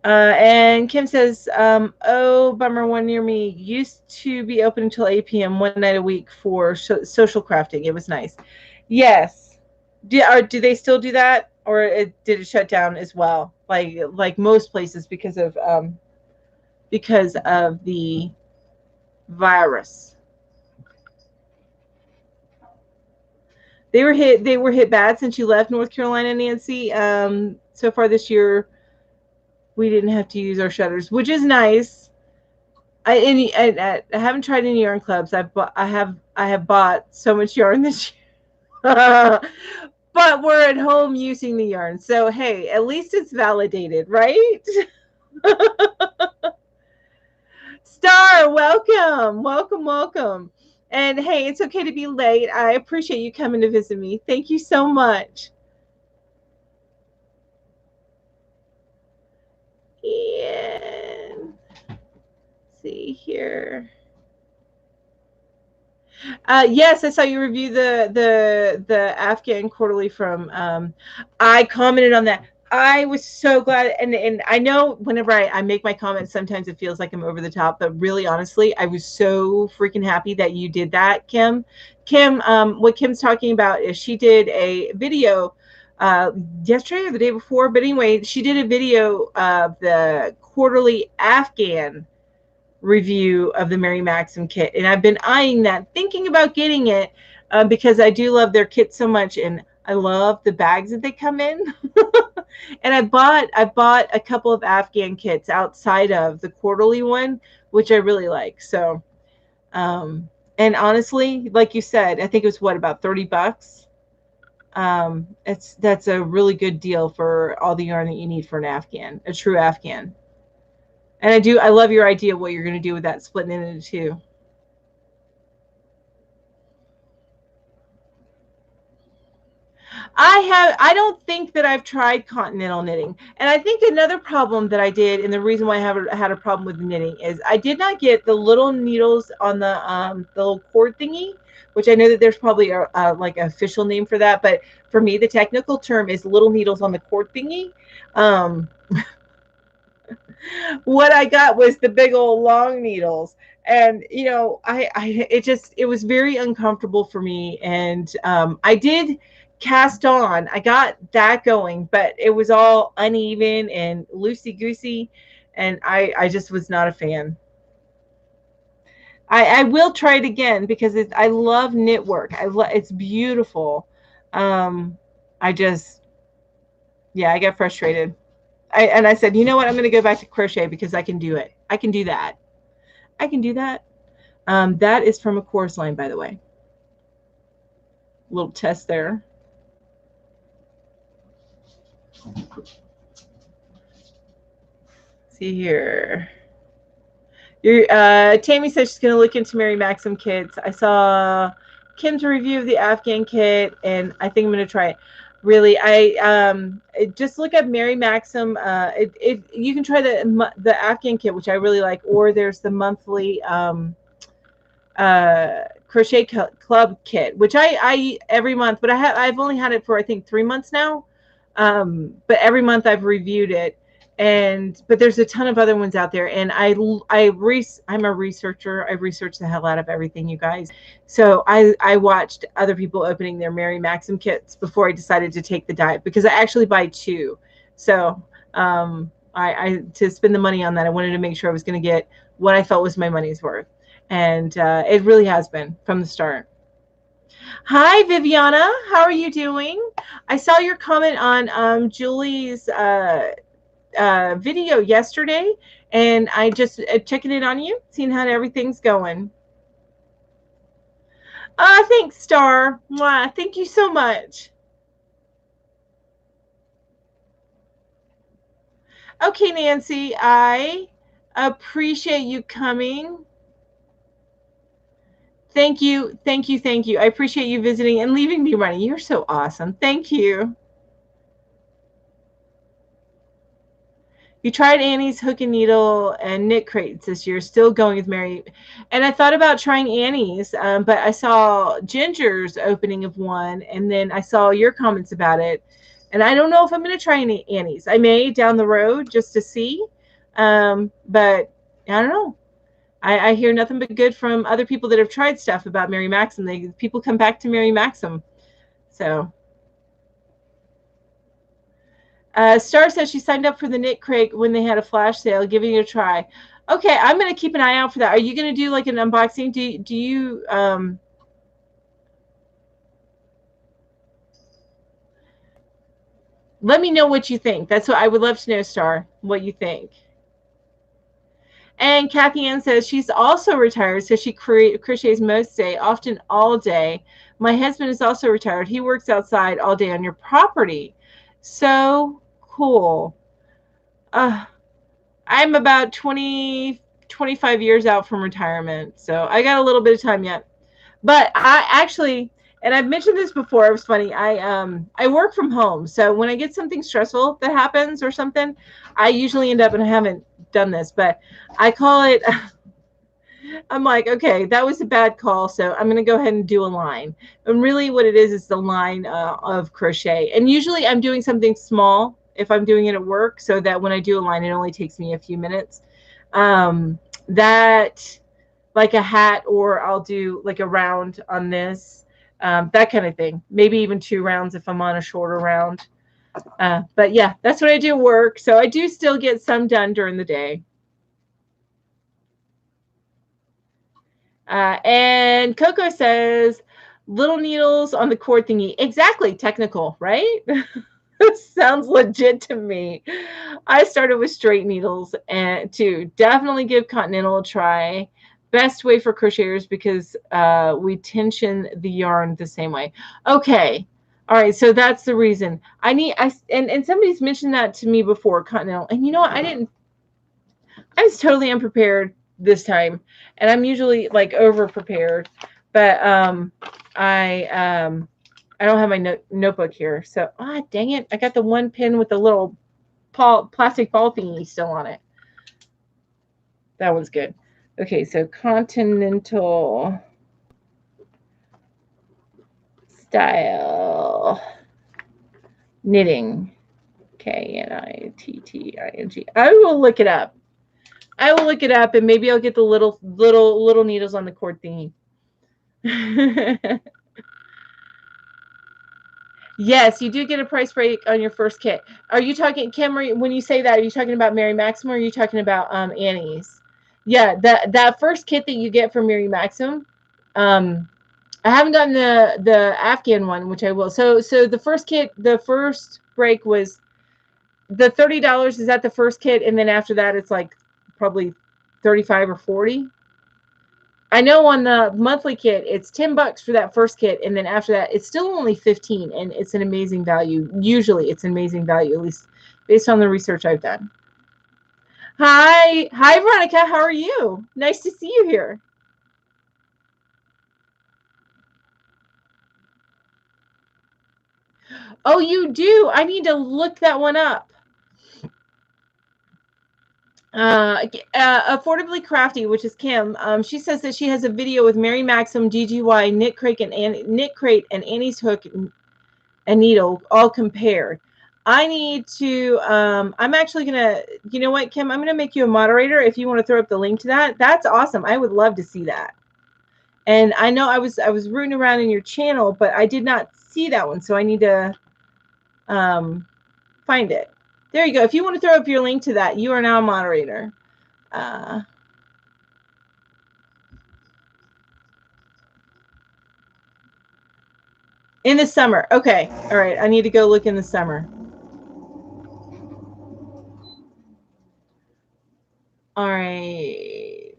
And Kim says, oh, bummer, one near me used to be open until 8 p.m. one night a week for social crafting. It was nice. Yes. Do they still do that? Or did it shut down as well? Like most places because of the virus. They were hit bad since you left North Carolina, Nancy. So far this year, we didn't have to use our shutters, which is nice. I haven't tried any yarn clubs. I have bought so much yarn this year. But we're at home using the yarn. So hey, at least it's validated, right? Star, welcome. Welcome, welcome. And hey, it's okay to be late. I appreciate you coming to visit me. Thank you so much. And see here. Yes, I saw you review the Afghan quarterly from. I commented on that. I was so glad, and I know whenever I make my comments, sometimes it feels like I'm over the top, but really, honestly, I was so freaking happy that you did that, Kim. Kim, what Kim's talking about is she did a video yesterday or the day before, but anyway, she did a video of the quarterly Afghan review of the Mary Maxim kit, and I've been eyeing that, thinking about getting it because I do love their kit so much, and I love the bags that they come in. And I bought a couple of Afghan kits outside of the quarterly one, which I really like. So, and honestly, like you said, I think it was about $30. That's a really good deal for all the yarn that you need for an Afghan, a true Afghan. And I love your idea of what you're going to do with that, splitting it into 2. I don't think that I've tried continental knitting. And I think another problem that I did, and the reason why I had a problem with knitting, is I did not get the little needles on the little cord thingy, which I know that there's probably a like an official name for that. But for me, the technical term is little needles on the cord thingy. What I got was the big old long needles, and it was very uncomfortable for me. And I did cast on, I got that going, but it was all uneven and loosey goosey, and I just was not a fan. I will try it again because I love knit work. It's beautiful. I got frustrated. I said, you know what? I'm going to go back to crochet because I can do it. I can do that. I can do that. That is from a chorus line, by the way. Little test there. See here. Tammy says she's going to look into Mary Maxim kits. I saw Kim's review of the Afghan kit, and I think I'm going to try it. Really, just look up Mary Maxim. You can try the Afghan kit, which I really like, or there's the monthly crochet club kit, which I every month, but I've only had it for I think 3 months now. But every month I've reviewed it. But there's a ton of other ones out there, and I'm a researcher. I research the hell out of everything, you guys. So I watched other people opening their Mary Maxim kits before I decided to take the diet, because I actually buy 2. So I to spend the money on that, I wanted to make sure I was going to get what I felt was my money's worth, and it really has been from the start. Hi, Viviana. How are you doing? I saw your comment on Julie's video yesterday, and I just checking in on you, seeing how everything's going. Thanks, Star. Mwah, thank you so much. Okay, Nancy, I appreciate you coming. Thank you, thank you, thank you. I appreciate you visiting and leaving me running. You're so awesome. Thank you. You tried Annie's hook and needle and knit crates this year, still going with Mary. And I thought about trying Annie's, but I saw Ginger's opening of one, and then I saw your comments about it. And I don't know if I'm going to try any Annie's. I may down the road just to see, but I don't know. I hear nothing but good from other people that have tried stuff about Mary Maxim. People come back to Mary Maxim. So Star says she signed up for the knit crate when they had a flash sale, giving it a try. Okay, I'm going to keep an eye out for that. Are you going to do like an unboxing? Do you let me know what you think. That's what I would love to know, Star, what you think. And Kathy Ann says she's also retired, so she crochets most day, often all day. My husband is also retired. He works outside all day on your property. So cool. I'm about 25 years out from retirement, so I got a little bit of time yet. But I actually, and I've mentioned this before, it was funny. I work from home, so when I get something stressful that happens or something, I usually end up, and I haven't done this, but I call it, I'm like, okay, that was a bad call, so I'm going to go ahead and do a line. And really what it is the line of crochet. And usually I'm doing something small if I'm doing it at work, so that when I do a line, it only takes me a few minutes. That, like a hat, or I'll do like a round on this, that kind of thing. Maybe even 2 rounds if I'm on a shorter round. But yeah, that's what I do at work. So I do still get some done during the day. And Coco says, little needles on the cord thingy. Exactly. Technical, right? Sounds legit to me. I started with straight needles, and to definitely give Continental a try. Best way for crocheters, because we tension the yarn the same way. Okay. All right. So that's the reason. And somebody's mentioned that to me before, Continental. And you know what? I was totally unprepared this time, and I'm usually like over prepared, but I don't have my notebook here, so dang it, I got the one pin with the little plastic ball thingy still on it. That one's good. Okay, so Continental style knitting, Knitting. I will look it up. And maybe I'll get the little needles on the cord thingy. Yes, you do get a price break on your first kit. Are you talking, Kim, when you say that, are you talking about Mary Maxim, or are you talking about Annie's? Yeah, that first kit that you get from Mary Maxim, I haven't gotten the Afghan one, which I will. So the first kit, the first break was the $30. Is that the first kit? And then after that, it's like probably 35 or 40. I know on the monthly kit, it's $10 for that first kit. And then after that, it's still only 15, and it's an amazing value. Usually it's an amazing value, at least based on the research I've done. Hi, Veronica. How are you? Nice to see you here. Oh, you do? I need to look that one up. Affordably Crafty, which is Kim. She says that she has a video with Mary Maxim, DGY, Knit Crate, and Annie's Hook and Needle all compared. I need to. I'm actually gonna. You know what, Kim? I'm gonna make you a moderator if you want to throw up the link to that. That's awesome. I would love to see that. And I know I was rooting around in your channel, but I did not see that one, so I need to find it. There you go. If you want to throw up your link to that, you are now a moderator. In the summer. Okay. All right. I need to go look in the summer. All right.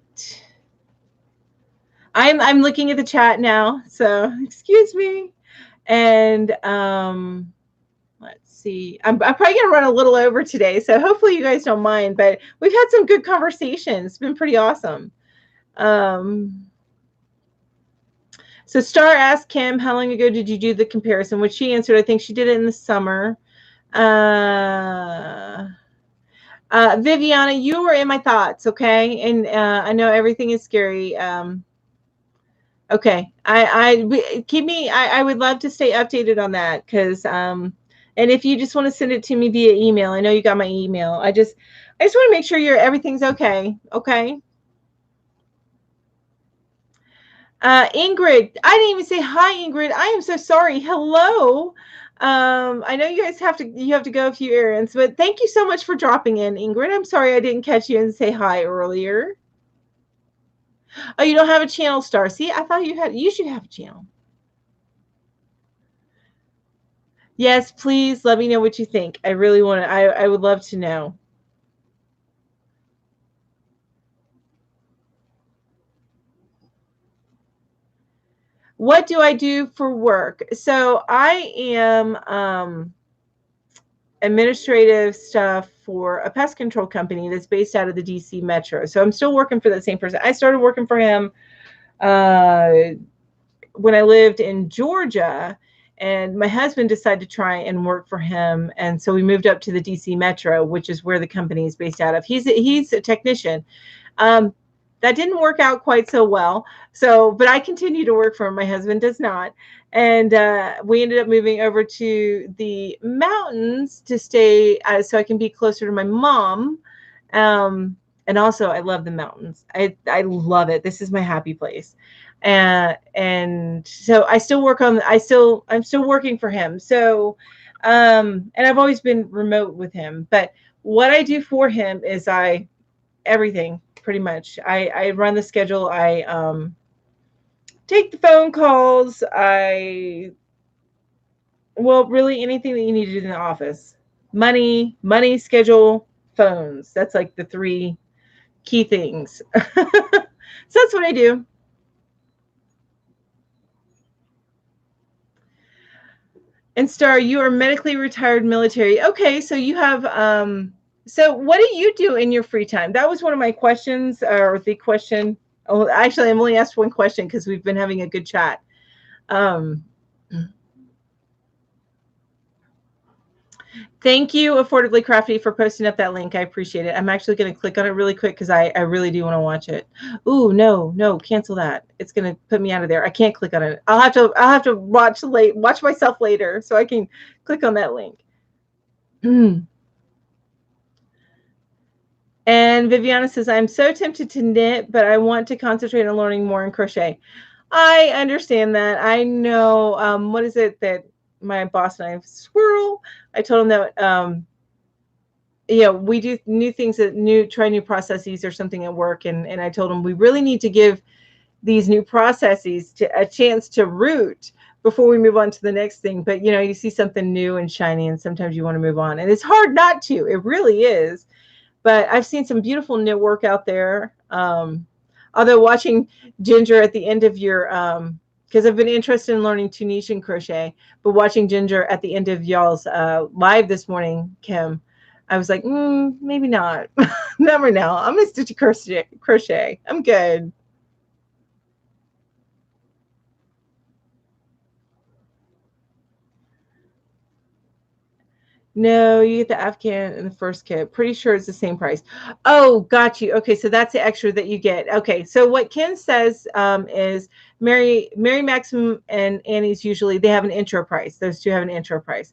I'm looking at the chat now, so excuse me. And let's see. I'm probably gonna run a little over today, so hopefully you guys don't mind. But we've had some good conversations. It's been pretty awesome. So Star asked Kim, how long ago did you do the comparison? Which she answered, I think she did it in the summer. Viviana, you were in my thoughts, okay? And I know everything is scary. Okay, I would love to stay updated on that, because and if you just want to send it to me via email, I know you got my email. I just want to make sure everything's okay. Okay. Ingrid, I didn't even say hi, Ingrid. I am so sorry. Hello. I know you guys have to go a few errands, but thank you so much for dropping in, Ingrid. I'm sorry I didn't catch you and say hi earlier. Oh, you don't have a channel, Star. See, I thought you should have a channel. Yes, please let me know what you think. I really want to, I would love to know. What do I do for work? So I am administrative stuff for a pest control company that's based out of the DC Metro. So I'm still working for that same person. I started working for him when I lived in Georgia, and my husband decided to try and work for him. And so we moved up to the DC Metro, which is where the company is based out of. He's a technician. That didn't work out quite so well. So, but I continue to work for him. My husband does not. And we ended up moving over to the mountains to stay so I can be closer to my mom. And also, I love the mountains. I love it. This is my happy place. And so I still work on. I'm still working for him. So, and I've always been remote with him. But what I do for him is everything. Pretty much. I run the schedule. I take the phone calls. Really anything that you need to do in the office. Money, schedule, phones. That's like the three key things. So that's what I do. And Star, you are medically retired military. Okay, so you have so what do you do in your free time? That was one of my questions, or the question. Oh, actually, I'm only asked one question because we've been having a good chat. Thank you, Affordably Crafty, for posting up that link. I appreciate it. I'm actually going to click on it really quick because I really do want to watch it. Ooh, no, cancel that. It's going to put me out of there. I can't click on it. I'll have to watch myself later so I can click on that link. And Viviana says, I'm so tempted to knit, but I want to concentrate on learning more in crochet. I understand that. I know. What is it that my boss and I Squirrel? I told him that, we do new things, try new processes or something at work. And I told him we really need to give these new processes a chance to root before we move on to the next thing. But, you see something new and shiny, and sometimes you want to move on. And it's hard not to. It really is. But I've seen some beautiful knit work out there. Although watching Ginger at the end of your, because I've been interested in learning Tunisian crochet, but watching Ginger at the end of y'all's live this morning, Kim, I was like, maybe not. Never know. I'm gonna stick to crochet. I'm good. No, you get the Afghan in the first kit. Pretty sure it's the same price. Oh, got you. Okay, so that's the extra that you get. Okay, so what Ken says is Mary Maxim and Annie's usually they have an intro price. Those two have an intro price,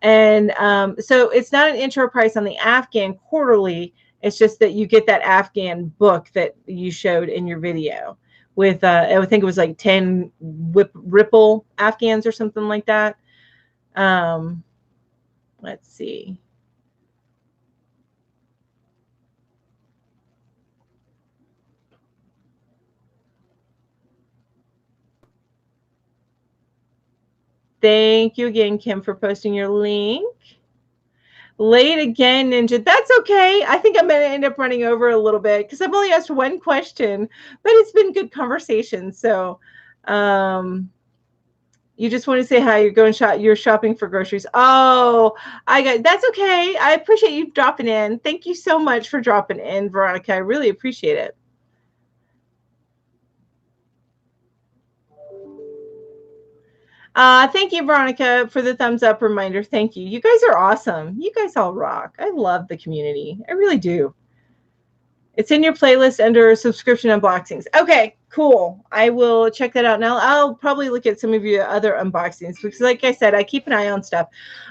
and so it's not an intro price on the Afghan quarterly. It's just that you get that Afghan book that you showed in your video with I think it was like 10 ripple Afghans or something like that. Let's see. Thank you again, Kim, for posting your link. Late again, Ninja. That's okay. I think I'm going to end up running over a little bit because I've only asked one question, but it's been good conversation. So, you just want to say hi. You're going you're shopping for groceries. Oh, that's okay. I appreciate you dropping in. Thank you so much for dropping in, Veronica. I really appreciate it. Thank you, Veronica, for the thumbs up reminder. Thank you. You guys are awesome. You guys all rock. I love the community. I really do. It's in your playlist under subscription unboxings. Okay, cool. I will check that out now. I'll probably look at some of your other unboxings because, like I said, I keep an eye on stuff.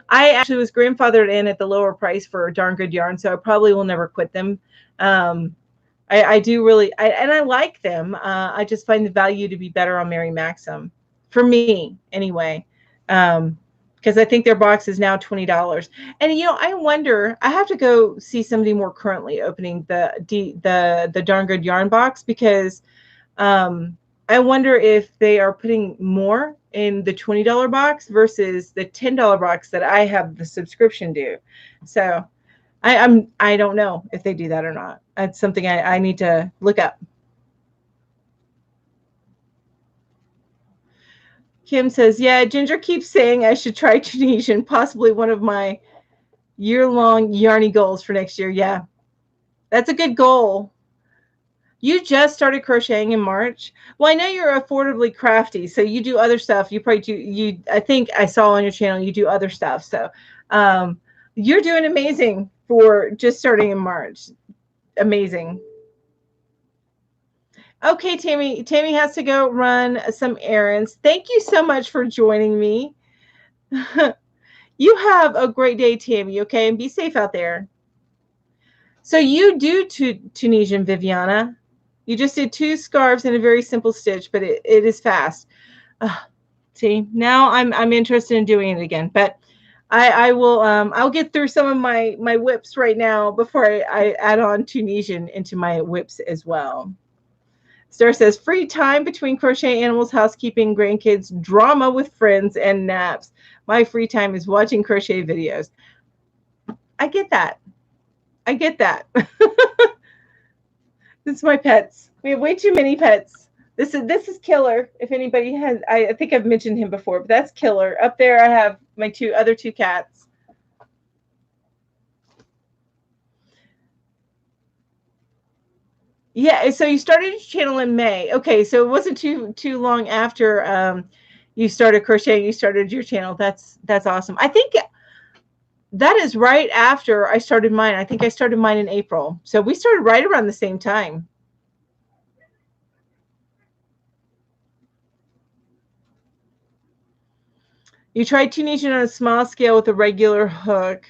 I actually was grandfathered in at the lower price for darn good yarn, so I probably will never quit them. I do really, and I like them. I just find the value to be better on Mary Maxim, for me anyway. Because I think their box is now $20. And I wonder. I have to go see somebody more currently opening the darn good yarn box because I wonder if they are putting more in the $20 box versus the $10 box that I have the subscription to. So I don't know if they do that or not. That's something I need to look up. Kim says, yeah, Ginger keeps saying I should try Tunisian, possibly one of my year-long yarny goals for next year. Yeah, that's a good goal. You just started crocheting in March. Well, I know you're affordably crafty, so you do other stuff. You probably do. I think I saw on your channel you do other stuff. So you're doing amazing for just starting in March. Amazing. Okay, Tammy. Tammy has to go run some errands. Thank you so much for joining me. You have a great day, Tammy, okay? And be safe out there. So you do Tunisian, Viviana. You just did 2 scarves and a very simple stitch, but it is fast. See, now I'm interested in doing it again. But I will I'll get through some of my whips right now before I add on Tunisian into my whips as well. Star says, free time between crochet, animals, housekeeping, grandkids, drama with friends, and naps. My free time is watching crochet videos. I get that. I get that. This is my pets. We have way too many pets. This is Killer. If anybody has, I think I've mentioned him before, but that's Killer. Up there, I have my other two cats. Yeah, so you started your channel in May. Okay, so it wasn't too long after you started crocheting. You started your channel. That's awesome. I think that is right after I started mine. I think I started mine in April. So we started right around the same time. You tried Tunisian on a small scale with a regular hook.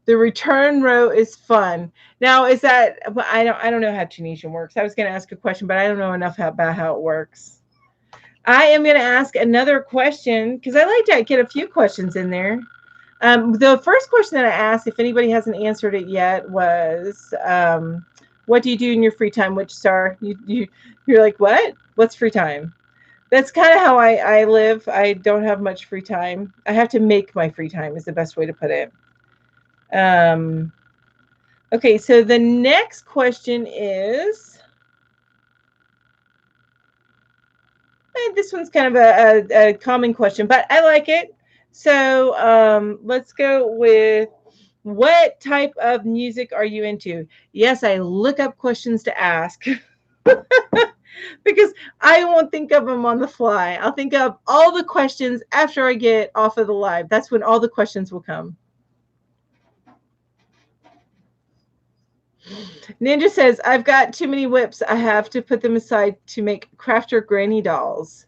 The return row is fun. Now, is that, I don't know how Tunisian works. I was going to ask a question, but I don't know enough about how it works. I am going to ask another question because I like to get a few questions in there. The first question that I asked, if anybody hasn't answered it yet, was, what do you do in your free time? Which Star? You're like, what? What's free time? That's kind of how I live. I don't have much free time. I have to make my free time is the best way to put it. Okay, so the next question is, think this one's kind of a common question, but I like it. So let's go with, what type of music are you into? Yes, I look up questions to ask because I won't think of them on the fly. I'll think of all the questions after I get off of the live. That's when all the questions will come. Ninja says, I've got too many whips. I have to put them aside to make crafter granny dolls.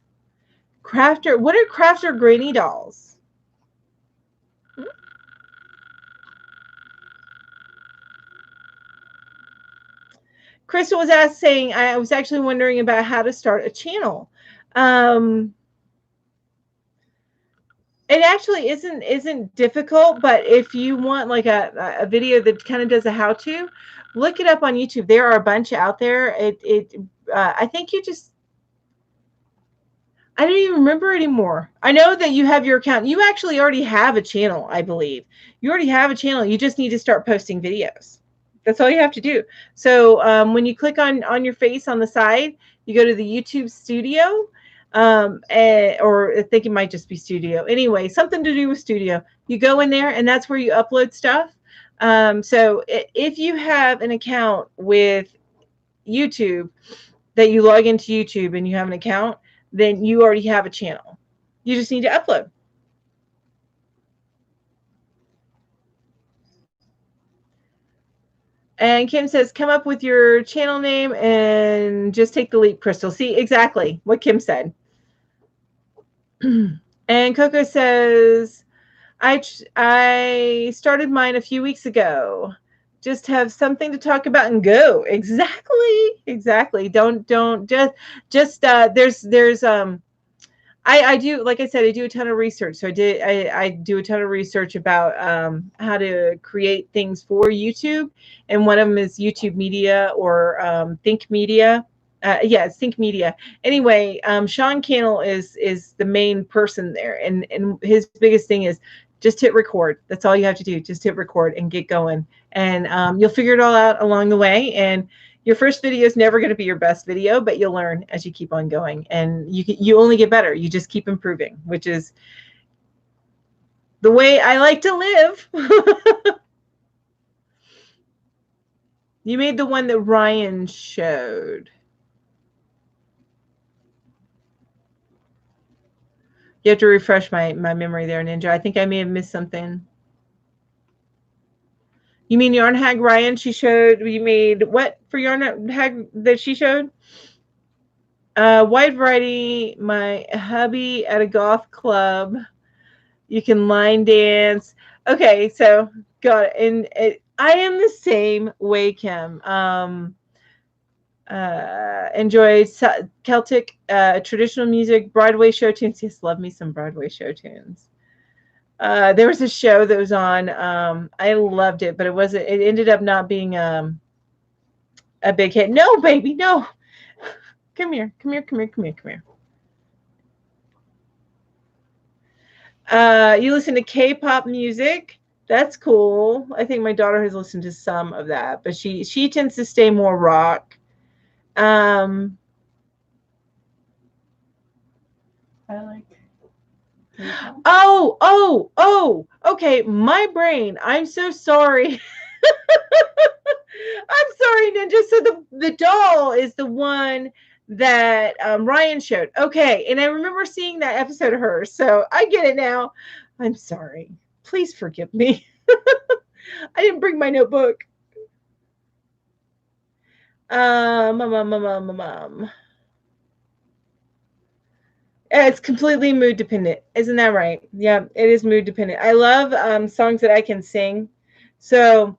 Crafter, what are crafter granny dolls? Crystal was saying, I was actually wondering about how to start a channel. It actually isn't difficult, but if you want like a video that kind of does a how-to, look it up on YouTube. There are a bunch out there. I think you just, I don't even remember anymore. I know that you have your account. You actually already have a channel, I believe. You already have a channel. You just need to start posting videos. That's all you have to do. So when you click on your face on the side, you go to the YouTube studio, or I think it might just be studio. Anyway, something to do with studio. You go in there, and that's where you upload stuff. So if you have an account with YouTube, that you log into YouTube and you have an account, then you already have a channel. You just need to upload. And Kim says, come up with your channel name and just take the leap, Crystal. See, exactly what Kim said. And Coco says, I started mine a few weeks ago. Just have something to talk about and go. Exactly. Don't just there's I do, like I said, I do a ton of research. So I do a ton of research about how to create things for YouTube, and one of them is YouTube Media, or Think Media. Yeah, it's Think Media. Anyway, Sean Cannell is the main person there, and his biggest thing is just hit record. That's all you have to do. Just hit record and get going, and you'll figure it all out along the way. And your first video is never going to be your best video, but you'll learn as you keep on going, and you only get better. You just keep improving, which is the way I like to live. You made the one that Ryan showed. You have to refresh my memory there, Ninja. I think I may have missed something. You mean Yarn Hag Ryan? She showed, you made what for Yarn Hag that she showed? Wide variety, my hubby at a golf club. You can line dance. Okay, so got it. And I am the same way, Kim. Enjoy Celtic traditional music, Broadway show tunes. Yes, love me some Broadway show tunes. There was a show that was on. I loved it, but it ended up not being a big hit. No, baby, no. Come here. You listen to K-pop music. That's cool. I think my daughter has listened to some of that, but she tends to stay more rock. I like. Oh, okay. My brain. I'm so sorry. I'm sorry, Ninja. So the doll is the one that Ryan showed. Okay, and I remember seeing that episode of hers, so I get it now. I'm sorry. Please forgive me. I didn't bring my notebook. It's completely mood dependent. Isn't that right? Yeah, it is mood dependent. I love songs that I can sing. So,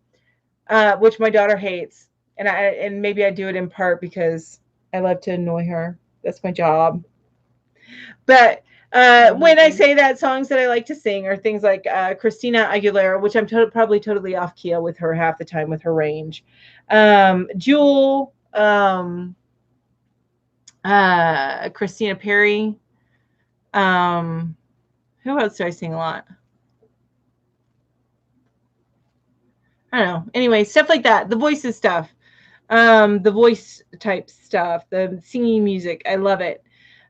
which my daughter hates. And maybe I do it in part because I love to annoy her. That's my job. But when I say that, songs that I like to sing are things like Christina Aguilera, which I'm probably totally off key with her half the time with her range. Jewel, Christina Perry. Who else do I sing a lot? I don't know. Anyway, stuff like that. The voices stuff. The voice type stuff. The singing music. I love it.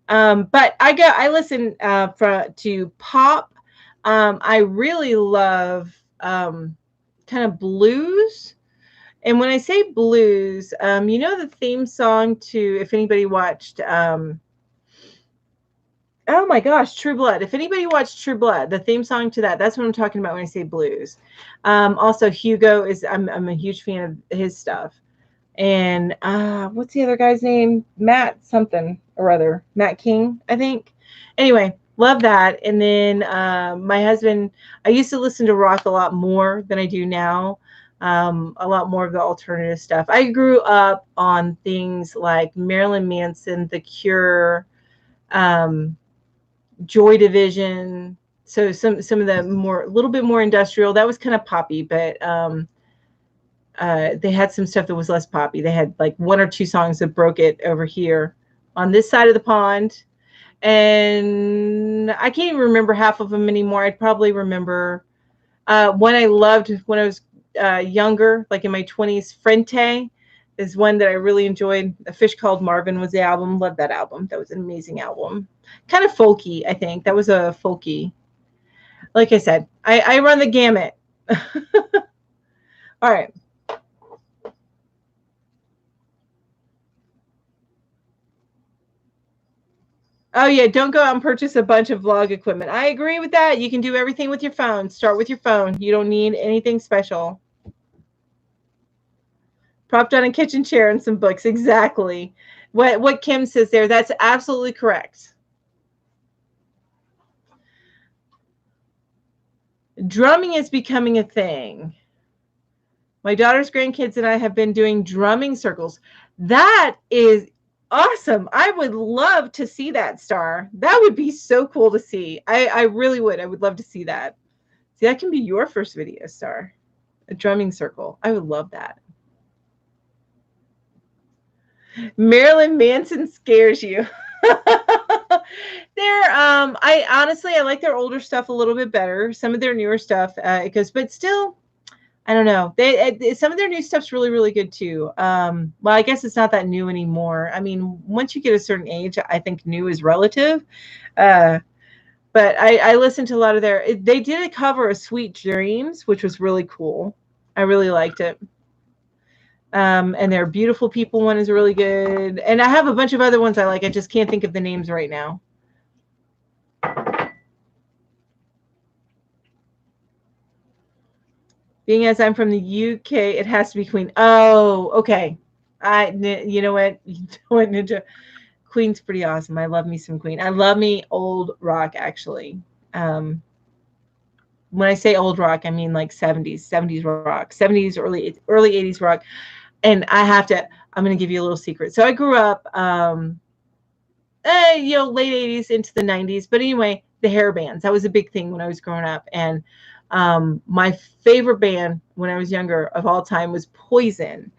But I listen to pop. I really love kind of blues. And when I say blues, you know the theme song to, if anybody watched, oh my gosh, True Blood. If anybody watched True Blood, the theme song to that, that's what I'm talking about when I say blues. Also, Hugo is, I'm a huge fan of his stuff. And what's the other guy's name? Matt something or other. Matt King, I think. Anyway, love that. And then my husband, I used to listen to rock a lot more than I do now. A lot more of the alternative stuff. I grew up on things like Marilyn Manson, The Cure, Joy Division. So some of the more, a little bit more industrial. That was kind of poppy, but they had some stuff that was less poppy. They had like one or two songs that broke it over here on this side of the pond. And I can't even remember half of them anymore. I'd probably remember one I loved when I was younger, like in my 20s. Frente is one that I really enjoyed. A Fish Called Marvin was the album. Loved that album. That was an amazing album. Kind of folky, I think. That was a folky. Like I said, I run the gamut. All right. Oh yeah, don't go out and purchase a bunch of vlog equipment. I agree with that. You can do everything with your phone. Start with your phone. You don't need anything special. Propped on a kitchen chair and some books. Exactly. What Kim says there, that's absolutely correct. Drumming is becoming a thing. My daughter's grandkids and I have been doing drumming circles. That is awesome. I would love to see that, Star. That would be so cool to see. I really would. I would love to see that. See, that can be your first video, Star. A drumming circle. I would love that. Marilyn Manson scares you. I honestly, I like their older stuff a little bit better. Some of their newer stuff, it goes, but still, I don't know. Some of their new stuff's really, really good too. Well, I guess it's not that new anymore. I mean, once you get a certain age, I think new is relative. But I listened to a lot of they did a cover of Sweet Dreams, which was really cool. I really liked it. And their Beautiful People one is really good. And I have a bunch of other ones I like. I just can't think of the names right now. Being as I'm from the UK, it has to be Queen. Oh, okay. You know what? You know what, Ninja? Queen's pretty awesome. I love me some Queen. I love me old rock, actually. When I say old rock, I mean like 70s rock, 70s, early 80s rock. And I'm going to give you a little secret. So I grew up, late 80s into the 90s. But anyway, the hair bands, that was a big thing when I was growing up. And my favorite band when I was younger of all time was Poison.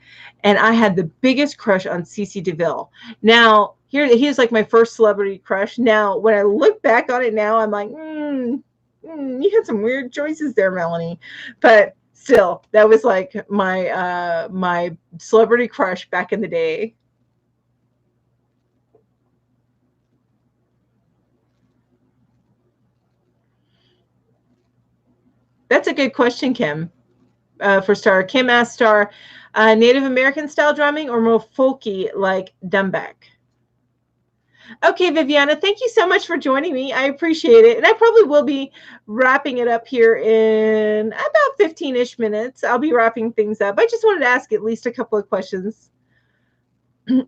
And I had the biggest crush on CeCe DeVille. Now, he was like my first celebrity crush. Now, when I look back on it now, I'm like, you had some weird choices there, Melanie. But still, that was like my celebrity crush back in the day. That's a good question, Kim. For Star, Kim asked Star, Native American style drumming or more folky like Dumbeck? Okay, Viviana, thank you so much for joining me. I appreciate it. And I probably will be wrapping it up here in about 15-ish minutes. I'll be wrapping things up. I just wanted to ask at least a couple of questions.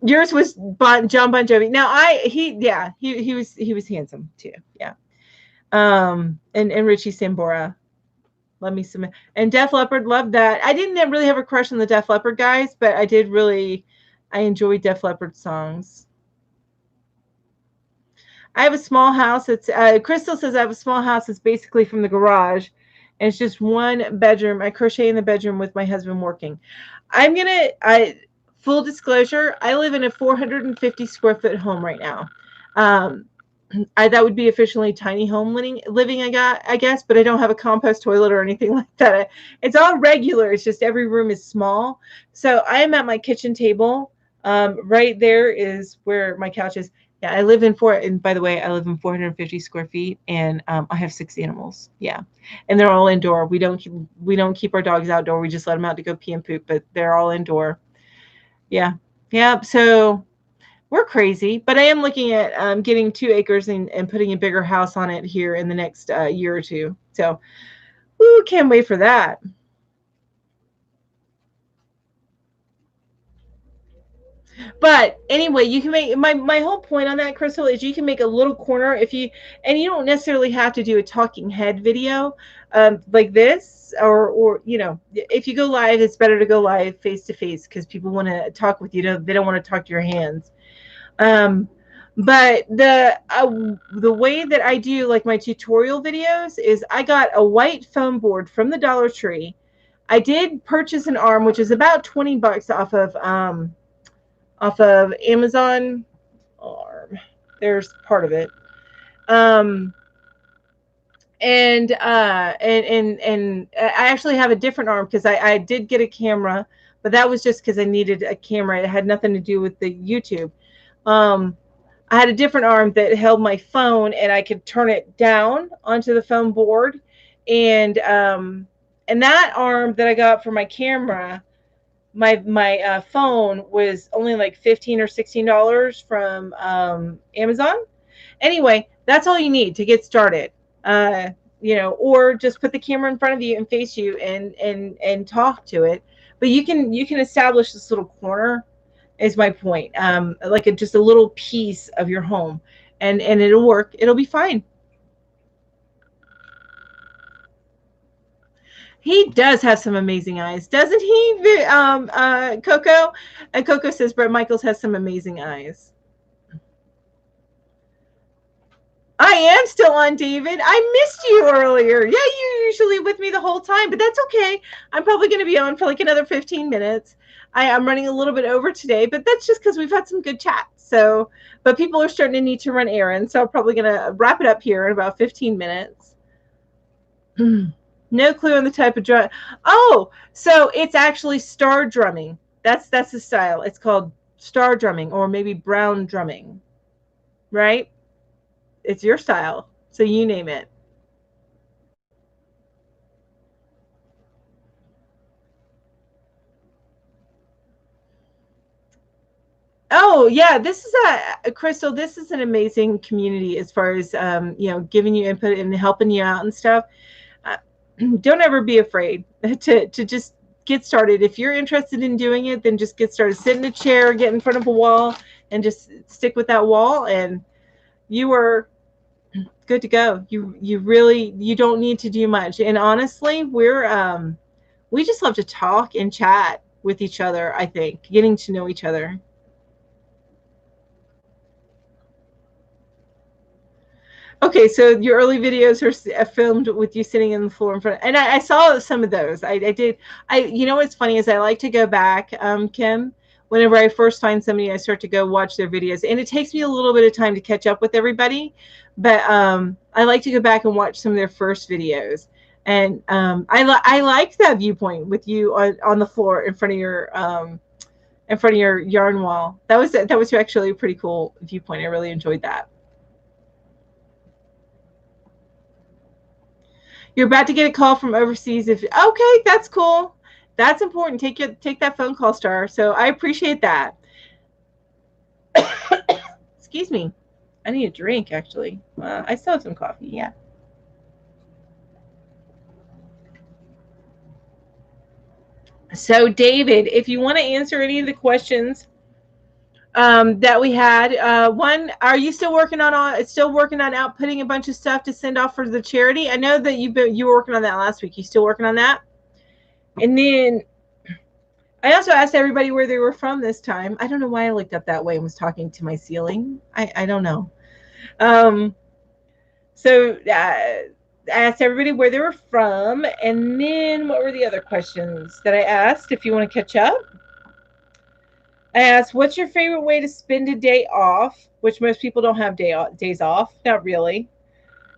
Yours was John Bon Jovi. Now he was handsome too. Yeah. And Richie Sambora. Let me submit. And Def Leppard, loved that. I didn't really have a crush on the Def Leppard guys, but I enjoyed Def Leppard songs. I have a small house. It's Crystal says I have a small house. It's basically from the garage, and it's just one bedroom. I crochet in the bedroom with my husband working. Full disclosure, I live in a 450 square foot home right now. That would be officially tiny home living, I guess, but I don't have a compost toilet or anything like that. It's all regular. It's just every room is small. So I am at my kitchen table. Right there is where my couch is. Yeah, I live in four, and by the way, I live in 450 square feet, and I have 6 animals. Yeah, and they're all indoor. We don't keep our dogs outdoor. We just let them out to go pee and poop, but they're all indoor. Yeah, yeah. So we're crazy, but I am looking at getting 2 acres and putting a bigger house on it here in the next year or two. So, woo, can't wait for that. But anyway, you can make my whole point on that, Crystal, is you can make a little corner if you, and you don't necessarily have to do a talking head video like this, or if you go live, it's better to go live face to face because people want to talk with you. They don't want to talk to your hands. Um, but the way that I do like my tutorial videos is I got a white foam board from the Dollar Tree. I did purchase an arm, which is about $20 off of Amazon arm. There's part of it. Um, and I actually have a different arm because I did get a camera, but that was just because I needed a camera. It had nothing to do with the YouTube. Um, I had a different arm that held my phone, and I could turn it down onto the phone board. And that arm that I got for my camera, my phone was only like $15 or $16 from Amazon. Anyway, that's all you need to get started. Or just put the camera in front of you and face you and talk to it. But you can establish this little corner. Is my point. Like just a little piece of your home, and it'll work. It'll be fine. He does have some amazing eyes, doesn't he? Coco. And Coco says Brett Michaels has some amazing eyes. I am still on, David. I missed you earlier. Yeah, you're usually with me the whole time, but that's okay. I'm probably going to be on for like another 15 minutes. I'm running a little bit over today, but that's just because we've had some good chats. So, but people are starting to need to run errands, so I'm probably going to wrap it up here in about 15 minutes. No clue on the type of drum. Oh, so it's actually star drumming. That's the style. It's called star drumming, or maybe brown drumming, right? It's your style, so you name it. Oh yeah, this is a Crystal. This is an amazing community as far as giving you input and helping you out and stuff. Uh, don't ever be afraid to just get started. If you're interested in doing it, then just get started. Sit in a chair, get in front of a wall, and just stick with that wall, and you are good to go. You don't need to do much. And honestly, we just love to talk and chat with each other. I think getting to know each other. Okay, so your early videos are filmed with you sitting in the floor in front, and I saw some of those. I did. What's funny is I like to go back, Kim. Whenever I first find somebody, I start to go watch their videos, and it takes me a little bit of time to catch up with everybody. But I like to go back and watch some of their first videos, and I like that viewpoint with you on the floor in front of your yarn wall. That was actually a pretty cool viewpoint. I really enjoyed that. You're about to get a call from overseas. If okay, that's cool. That's important. Take that phone call, Star. So I appreciate that. Excuse me. I need a drink, actually. I still have some coffee. Yeah. So, David, if you want to answer any of the questions that we had, one, are you still working on outputting a bunch of stuff to send off for the charity? I know that you were working on that last week. You still working on that? And then I also asked everybody where they were from this time. I don't know why I looked up that way and was talking to my ceiling. I don't know. So I asked everybody where they were from. And then what were the other questions that I asked, if you want to catch up? I asked, what's your favorite way to spend a day off? Which most people don't have days off. Not really.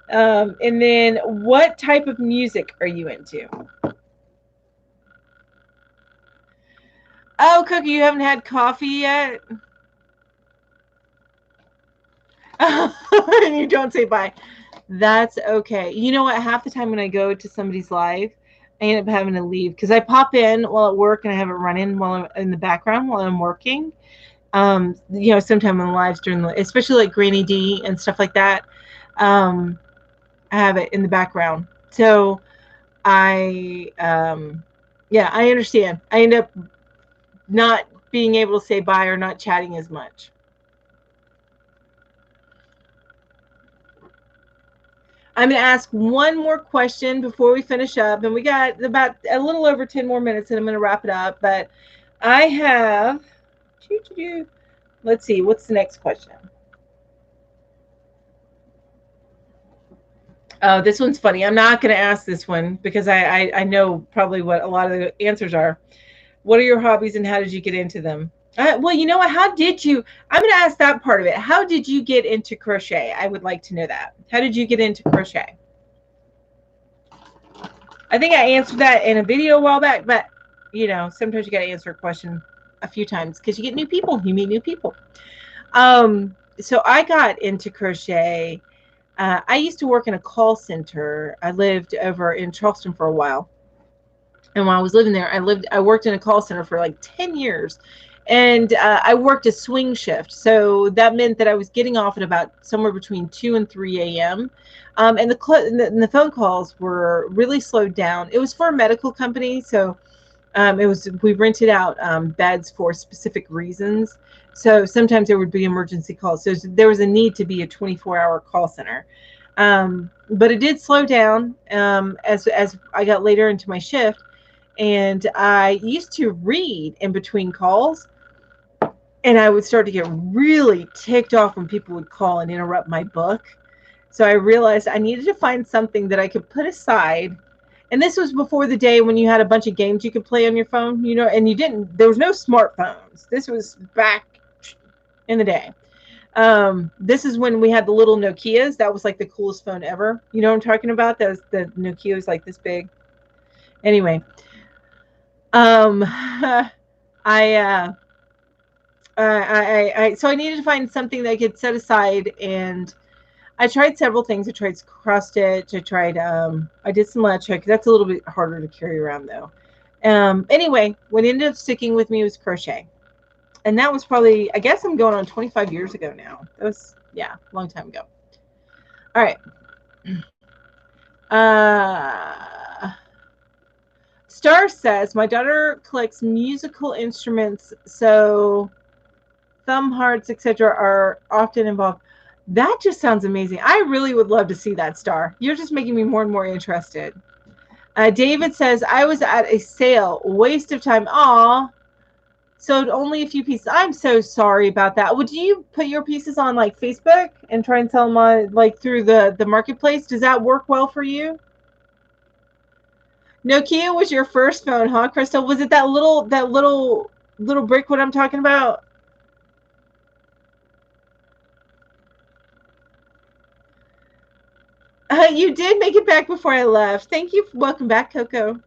And then what type of music are you into? Oh, Cookie, you haven't had coffee yet? And you don't say bye. That's okay. You know what? Half the time when I go to somebody's live, I end up having to leave because I pop in while at work and I have it running while I'm in the background while I'm working. Sometime on the lives during the, especially like Granny D and stuff like that. Um, I have it in the background. So yeah, I understand. I end up not being able to say bye or not chatting as much. I'm going to ask one more question before we finish up. And we got about a little over 10 more minutes and I'm going to wrap it up. But I have, let's see, what's the next question? Oh, this one's funny. I'm not going to ask this one because I know probably what a lot of the answers are. What are your hobbies and how did you get into them? Well, you know what? How did you? I'm going to ask that part of it. How did you get into crochet? I would like to know that. How did you get into crochet? I think I answered that in a video a while back, but sometimes you got to answer a question a few times because you get new people, you meet new people. So I got into crochet. I used to work in a call center. I lived over in Charleston for a while. And while I was living there, I worked in a call center for like 10 years. And I worked a swing shift. So that meant that I was getting off at about somewhere between 2 and 3 a.m. And the phone calls were really slowed down. It was for a medical company. So we rented out beds for specific reasons. So sometimes there would be emergency calls. So there was a need to be a 24-hour call center. But it did slow down as I got later into my shift. And I used to read in between calls. And I would start to get really ticked off when people would call and interrupt my book. So I realized I needed to find something that I could put aside. And this was before the day when you had a bunch of games you could play on your phone, and there was no smartphones. This was back in the day. This is when we had the little Nokias. That was like the coolest phone ever. You know what I'm talking about? The Nokia was like this big. Anyway, so I needed to find something that I could set aside, and I tried several things. I tried cross stitch. I did some latch hook. That's a little bit harder to carry around though. Anyway, what ended up sticking with me was crochet. And that was probably, I guess I'm going on 25 years ago now. That was, a long time ago. All right. Star says, my daughter collects musical instruments, so thumb hearts, etc. are often involved. That just sounds amazing. I really would love to see that, Star. You're just making me more and more interested. David says, I was at a sale. Waste of time. Aw. Sold only a few pieces. I'm so sorry about that. Would you put your pieces on like Facebook and try and sell them on like through the marketplace? Does that work well for you? Nokia was your first phone, huh, Crystal? Was it that little brick what I'm talking about? You did make it back before I left. Thank you. Welcome back, Coco.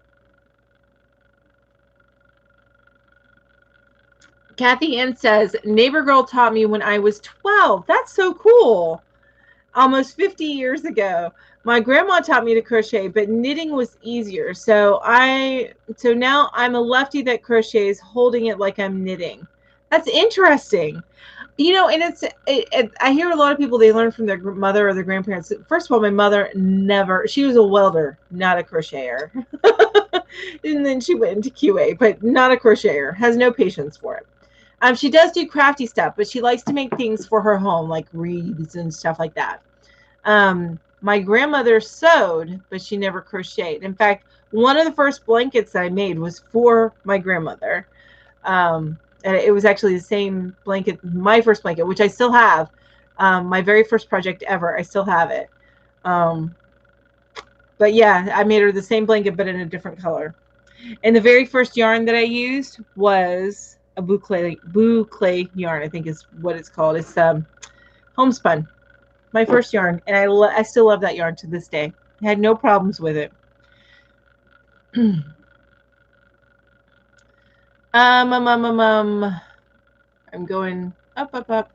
Kathy N says, neighbor girl taught me when I was 12. That's so cool. Almost 50 years ago. My grandma taught me to crochet, but knitting was easier. So now I'm a lefty that crochets, holding it like I'm knitting. That's interesting. And I hear a lot of people, they learn from their mother or their grandparents. First of all, my mother she was a welder, not a crocheter. And then she went into QA, but not a crocheter, has no patience for it. She does do crafty stuff, but she likes to make things for her home, like wreaths and stuff like that. My grandmother sewed, but she never crocheted. In fact, one of the first blankets I made was for my grandmother. And it was actually the same blanket, my first blanket, which I still have. My very first project ever. I still have it. But yeah, I made her the same blanket, but in a different color. And the very first yarn that I used was a boucle yarn, I think is what it's called. It's homespun. My first yarn, and I still love that yarn to this day. I had no problems with it. I'm going up.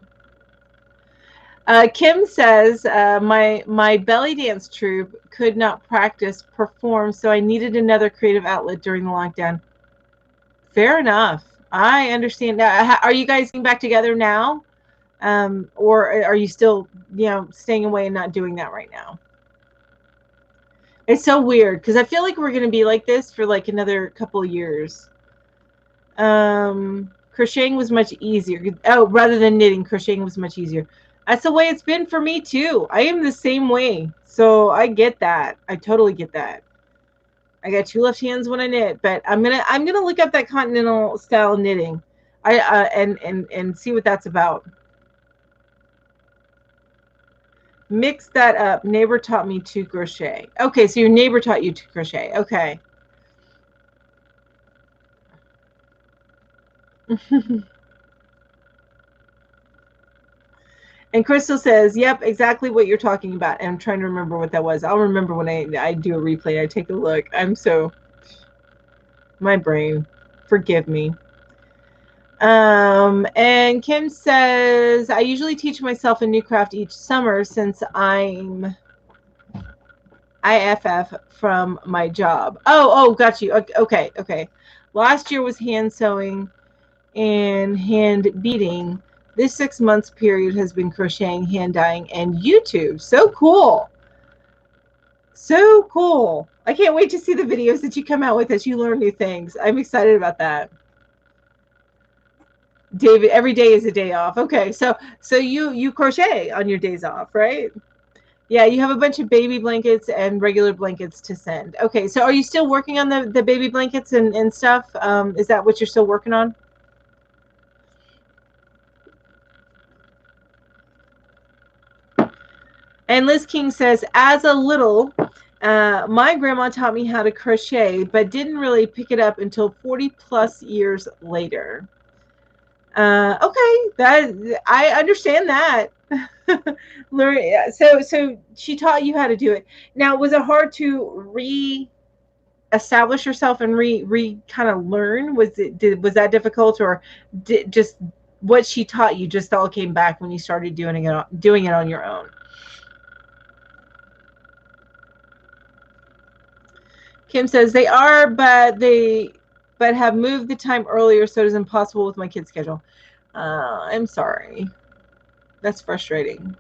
Kim says, my belly dance troupe could not practice perform, so I needed another creative outlet during the lockdown. Fair enough. I understand that. Are you guys getting back together now? Or are you still, staying away and not doing that right now? It's so weird because I feel like we're going to be like this for like another couple of years. Crocheting was much easier. Oh, rather than knitting, crocheting was much easier. That's the way it's been for me too. I am the same way. So I get that. I totally get that. I got two left hands when I knit, but I'm gonna look up that continental style knitting. And see what that's about. Mix that up. Neighbor taught me to crochet. Okay, so your neighbor taught you to crochet. Okay. And Crystal says, yep, exactly what you're talking about. And I'm trying to remember what that was. I'll remember when I do a replay. I take a look. My brain, forgive me. And Kim says, I usually teach myself a new craft each summer since I'm IFF from my job. Oh, got you. Okay. Last year was hand sewing and hand beading. This 6 months period has been crocheting, hand dyeing, and YouTube. So cool. So cool. I can't wait to see the videos that you come out with as you learn new things. I'm excited about that. David, every day is a day off. Okay, so you crochet on your days off, right? Yeah, you have a bunch of baby blankets and regular blankets to send. Okay, so are you still working on the baby blankets and stuff? Is that what you're still working on? And Liz King says, as a little, my grandma taught me how to crochet, but didn't really pick it up until 40 plus years later. Okay, that I understand that. So she taught you how to do it. Now, was it hard to establish yourself and re kind of learn? Was that difficult, or just what she taught you just all came back when you started doing it on your own? Kim says they are, but have moved the time earlier, so it is impossible with my kid's schedule. I'm sorry. That's frustrating.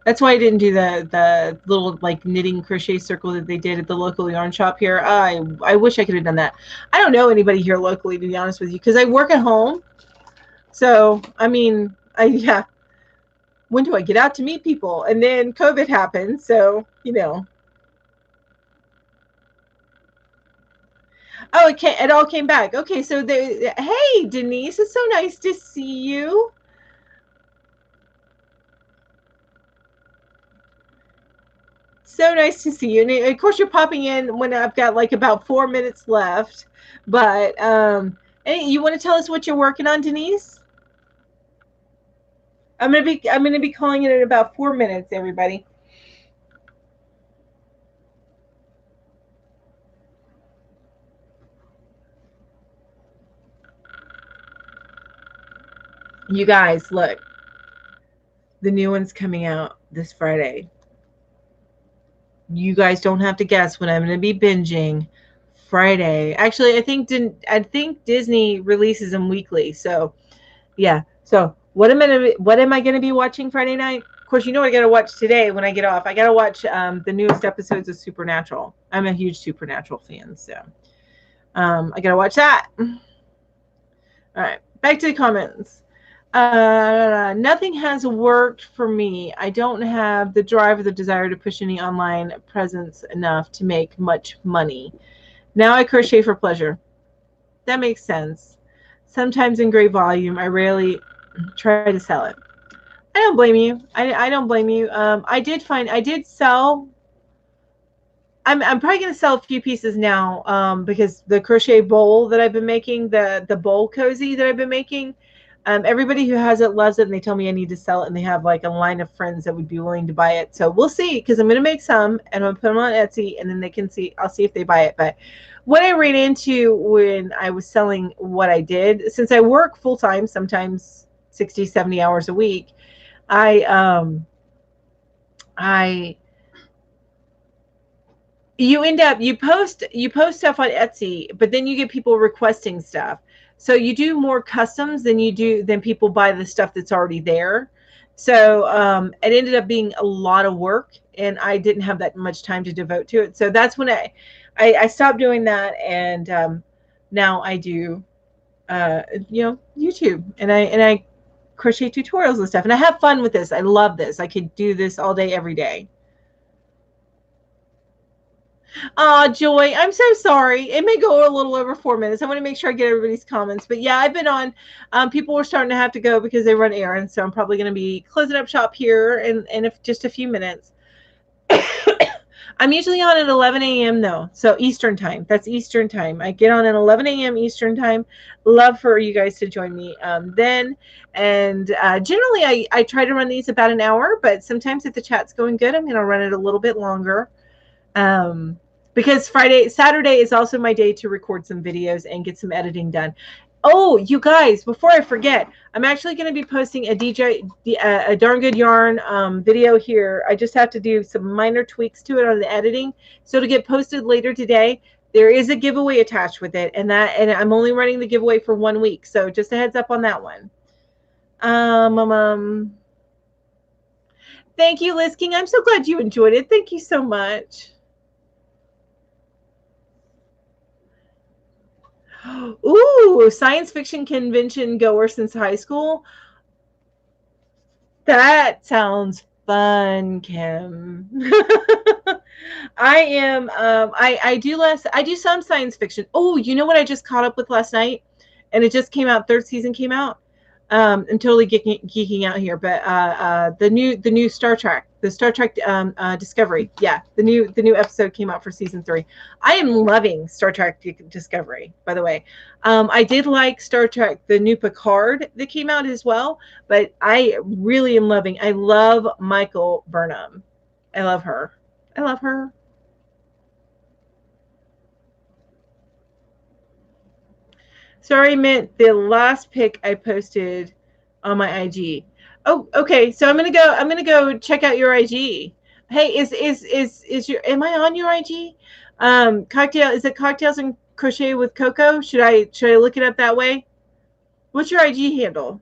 That's why I didn't do the little like knitting crochet circle that they did at the local yarn shop here. I wish I could have done that. I don't know anybody here locally, to be honest with you, because I work at home. So I mean, yeah. When do I get out to meet people? And then COVID happened, so you know. Oh, it all came back. Okay, so hey, Denise, it's so nice to see you. So nice to see you. And of course, you're popping in when I've got like about 4 minutes left. But hey, you want to tell us what you're working on, Denise? I'm gonna be calling it in about 4 minutes, everybody. You guys, look. The new one's coming out this Friday. You guys don't have to guess when I'm going to be binging. Friday. Actually, I think Disney releases them weekly. So, yeah. So, what am I going to be watching Friday night? Of course, you know what I got to watch today when I get off. I got to watch the newest episodes of Supernatural. I'm a huge Supernatural fan, so I got to watch that. All right, back to the comments. Nothing has worked for me. I don't have the drive or the desire to push any online presence enough to make much money. Now I crochet for pleasure. That makes sense. Sometimes in great volume. I rarely try to sell it. I don't blame you. I don't blame you. I did sell. I'm probably going to sell a few pieces now because the crochet bowl that I've been making, the bowl cozy that I've been making, everybody who has it loves it, and they tell me I need to sell it, and they have like a line of friends that would be willing to buy it. So we'll see, because I'm going to make some, and I'm going to put them on Etsy, and then they can see. I'll see if they buy it. But what I ran into when I was selling what I did, since I work full time, sometimes 60, 70 hours a week, I I you end up you post stuff on Etsy, but then you get people requesting stuff. So you do more customs than people buy the stuff that's already there. So it ended up being a lot of work, and I didn't have that much time to devote to it. So that's when I stopped doing that, and now I do YouTube, and I crochet tutorials and stuff, and I have fun with this. I love this. I could do this all day, every day. Joy, I'm so sorry. It may go a little over 4 minutes. I want to make sure I get everybody's comments. But yeah, I've been on. People were starting to have to go because they run errands. So I'm probably going to be closing up shop here in just a few minutes. I'm usually on at 11 a.m. though. So Eastern time. That's Eastern time. I get on at 11 a.m. Eastern time. Love for you guys to join me then. And generally, I try to run these about an hour. But sometimes if the chat's going good, I'm going to run it a little bit longer. Because Saturday is also my day to record some videos and get some editing done. Oh, you guys, before I forget, I'm actually going to be posting a Darn Good Yarn video here. I just have to do some minor tweaks to it on the editing. So to get posted later today, there is a giveaway attached with it, and I'm only running the giveaway for 1 week. So just a heads up on that one. Thank you, Liz King. I'm so glad you enjoyed it. Thank you so much. Ooh, science fiction convention goer since high school. That sounds fun, Kim. I am I do some science fiction. Oh, you know what I just caught up with last night? And it just came out, third season came out. I'm totally geeking out here, but the new Star Trek, the Star Trek Discovery, yeah, the new episode came out for season 3. I am loving Star Trek Discovery, by the way. I did like Star Trek, the new Picard that came out as well, but I really am loving. I love Michael Burnham. I love her. I love her. Sorry, meant the last pic I posted on my IG. Oh, okay. So I'm gonna go check out your IG. Hey, is your am I on your IG? Cocktail, is it Cocktails and Crochet with Coco? Should I look it up that way? What's your IG handle?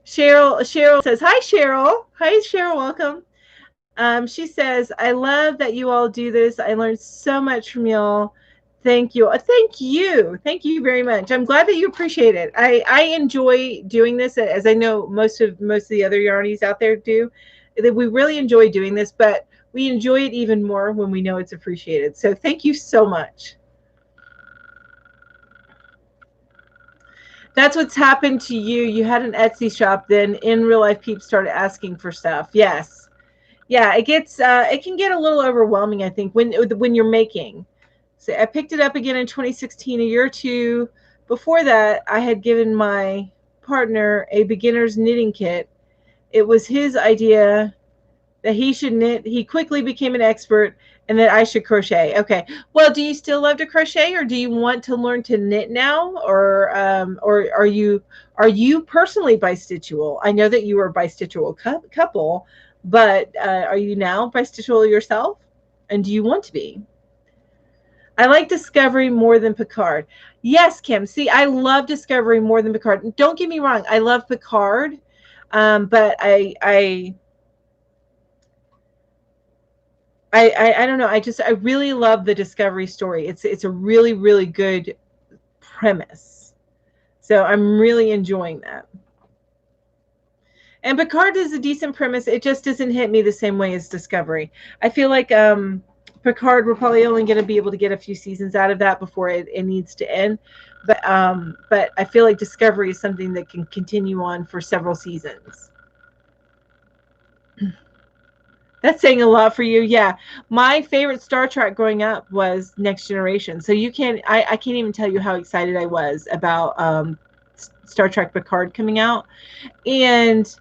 Cheryl says, hi Cheryl. Hi Cheryl, welcome. She says, I love that you all do this. I learned so much from y'all. Thank you. Thank you. Thank you very much. I'm glad that you appreciate it. I enjoy doing this, as I know most of the other yarnies out there do. That we really enjoy doing this, but we enjoy it even more when we know it's appreciated. So thank you so much. That's what's happened to you. You had an Etsy shop, then in real life, people started asking for stuff. Yes. Yeah, it can get a little overwhelming, I think, when you're making. So I picked it up again in 2016, a year or two before that. I had given my partner a beginner's knitting kit. It was his idea that he should knit. He quickly became an expert, and that I should crochet. Okay. Well, do you still love to crochet, or do you want to learn to knit now, or are you personally bistitual? I know that you were a bistitual couple, but are you now bistitual yourself? And do you want to be? I like Discovery more than Picard. Yes, Kim. See, I love Discovery more than Picard. Don't get me wrong. I love Picard, but I don't know. I really love the Discovery story. It's a really, really good premise. So I'm really enjoying that. And Picard is a decent premise. It just doesn't hit me the same way as Discovery. I feel like Picard, we're probably only going to be able to get a few seasons out of that before it needs to end. But I feel like Discovery is something that can continue on for several seasons. That's saying a lot for you. Yeah. My favorite Star Trek growing up was Next Generation. So I can't even tell you how excited I was about Star Trek Picard coming out. And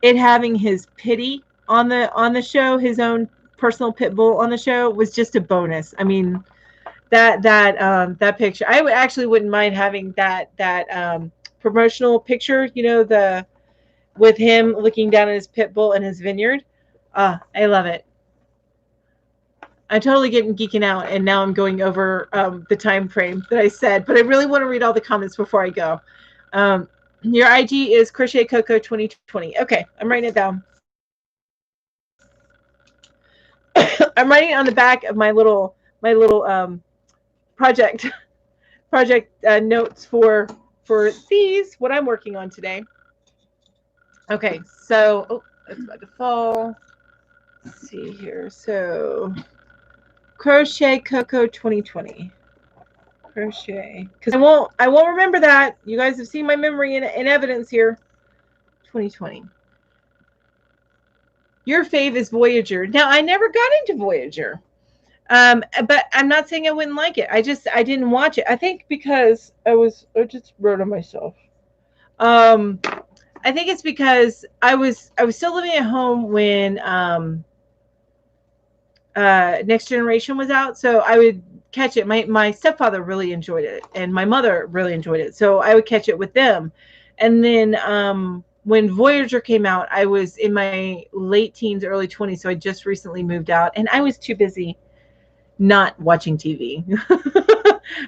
it having his pity on the show, his own personal pit bull on the show, was just a bonus. I mean, that picture. I would actually wouldn't mind having that promotional picture. You know, the with him looking down at his pit bull and his vineyard. I love it. I'm totally getting geeking out, and now I'm going over the time frame that I said. But I really want to read all the comments before I go. Your IG is Crochet Coco 2020. Okay, I'm writing it down. I'm writing it on the back of my little project notes for these what I'm working on today. Okay, so it's about to fall. Let's see here. So Crochet Coco 2020. Crochet, because I won't remember that. You guys have seen my memory in evidence here. 2020. Your fave is Voyager. Now I never got into Voyager. But I'm not saying I wouldn't like it. I didn't watch it. I think because I just wrote on myself. I think it's because I was still living at home when Next Generation was out, so I would catch it. My stepfather really enjoyed it, and my mother really enjoyed it, so I would catch it with them. And then when Voyager came out, I was in my late teens, early 20s, so I just recently moved out, and I was too busy not watching TV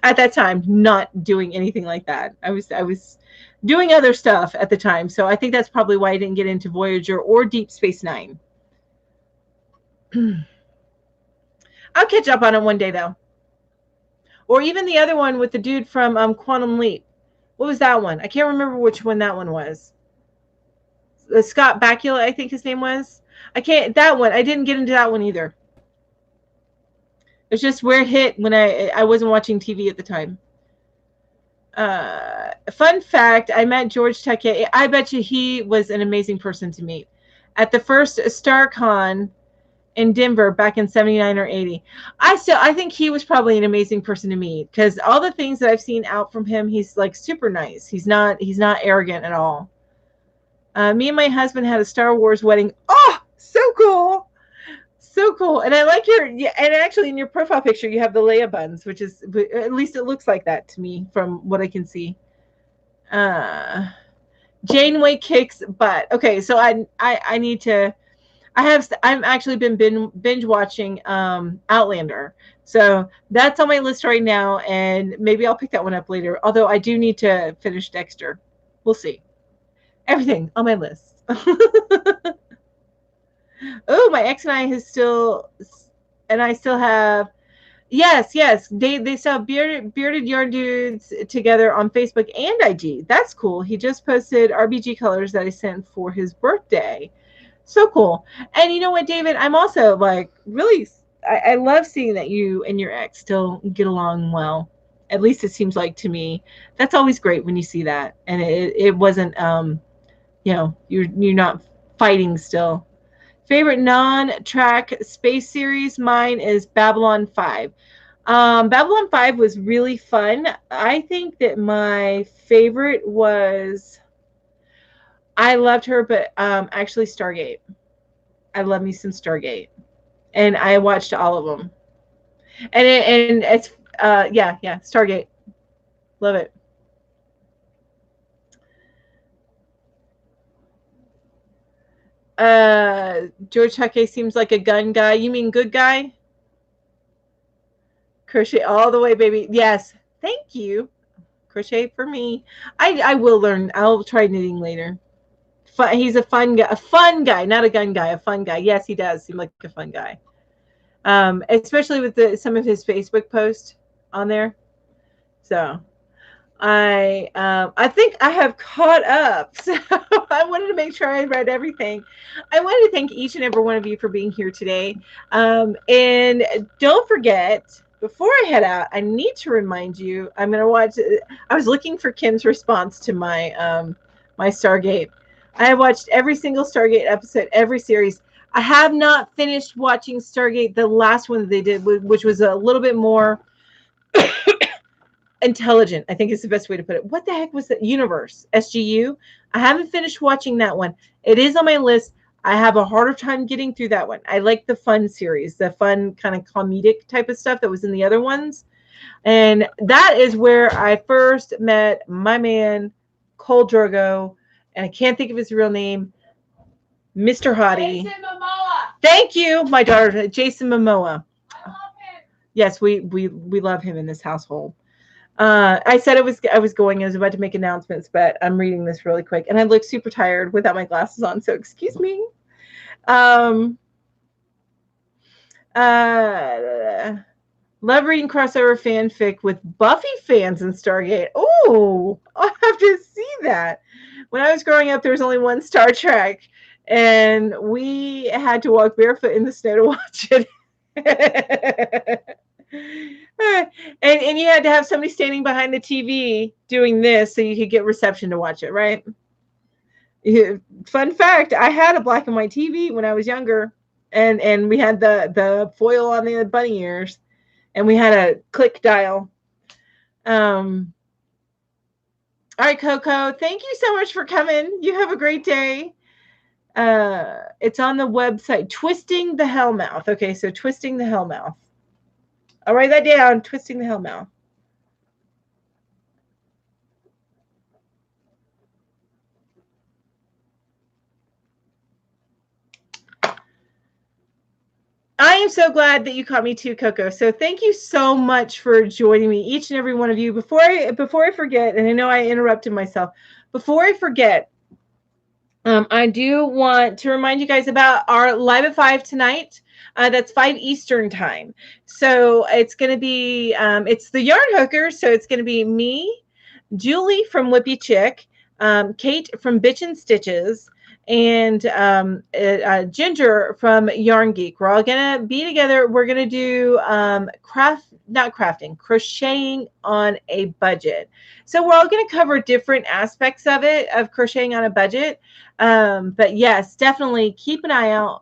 at that time, not doing anything like that. I was doing other stuff at the time, so I think that's probably why I didn't get into Voyager or Deep Space Nine. I'll catch up on it one day though. Or even the other one with the dude from Quantum Leap. What was that one? I can't remember which one that one was. Scott Bakula, I think his name was. That one. I didn't get into that one either. It's just where it hit when I wasn't watching TV at the time. Fun fact, I met George Takei. I bet you he was an amazing person to meet. At the first StarCon in Denver back in 79 or 80. I think he was probably an amazing person to meet, because all the things that I've seen out from him, he's like super nice. He's not arrogant at all. Me and my husband had a Star Wars wedding. Oh, so cool. So cool. And I like and actually in your profile picture you have the Leia buns, which is, at least it looks like that to me from what I can see. Janeway kicks butt. Okay, so I need to, I've actually been binge watching Outlander. So that's on my list right now, and maybe I'll pick that one up later. Although I do need to finish Dexter. We'll see. Everything on my list. Oh, my ex and I still have, yes. They still have bearded yarn dudes together on Facebook and IG. That's cool. He just posted RBG colors that I sent for his birthday. So cool. And you know what, David? I'm also like really, I love seeing that you and your ex still get along well. At least it seems like to me. That's always great when you see that. And it wasn't, you're not fighting still. Favorite non-track space series? Mine is Babylon 5. Babylon 5 was really fun. I think that my favorite was, I loved her, but actually Stargate. I love me some Stargate, and I watched all of them. And it's Stargate. Love it. George Takei seems like a gun guy. You mean good guy? Crochet all the way, baby. Yes. Thank you. Crochet for me. I will learn. I'll try knitting later. He's a fun guy, not a gun guy, a fun guy. Yes, he does seem like a fun guy. Especially with some of his Facebook posts on there. So I think I have caught up. So I wanted to make sure I read everything. I wanted to thank each and every one of you for being here today. And don't forget, before I head out, I need to remind you, I'm going to watch. I was looking for Kim's response to my my Stargate. I have watched every single Stargate episode, every series. I have not finished watching Stargate, the last one that they did, which was a little bit more intelligent, I think is the best way to put it. What the heck was that? Universe, SGU. I haven't finished watching that one. It is on my list. I have a harder time getting through that one. I like the fun series, the fun kind of comedic type of stuff that was in the other ones. And that is where I first met my man, Cole Drogo, and I can't think of his real name, Mr. Hottie. Jason Momoa. Thank you, my daughter, Jason Momoa. I love him. Yes, we love him in this household. I said I was going. I was about to make announcements, but I'm reading this really quick, and I look super tired without my glasses on. So excuse me. Love reading crossover fanfic with Buffy fans in Stargate. Oh, I'll have to see that. When I was growing up, there was only one Star Trek, and we had to walk barefoot in the snow to watch it. and you had to have somebody standing behind the TV doing this so you could get reception to watch it, right? Fun fact, I had a black and white TV when I was younger, and we had the foil on the bunny ears, and we had a click dial. All right, Coco, thank you so much for coming. You have a great day. It's on the website, Twisting the Hellmouth. Okay, so Twisting the Hellmouth. I'll write that down, Twisting the Hellmouth. I am so glad that you caught me too, Coco. So thank you so much for joining me, each and every one of you. Before I forget, and I know I interrupted myself, before I forget, I do want to remind you guys about our Live at 5 tonight. That's 5 Eastern time. So it's going to be, it's the Yarn Hookers. So it's going to be me, Julie from Whippy Chick, Kate from Bitch and Stitches, and Ginger from Yarn Geek. We're all going to be together. We're going to do crocheting on a budget. So we're all going to cover different aspects of it, of crocheting on a budget. But yes, definitely keep an eye out.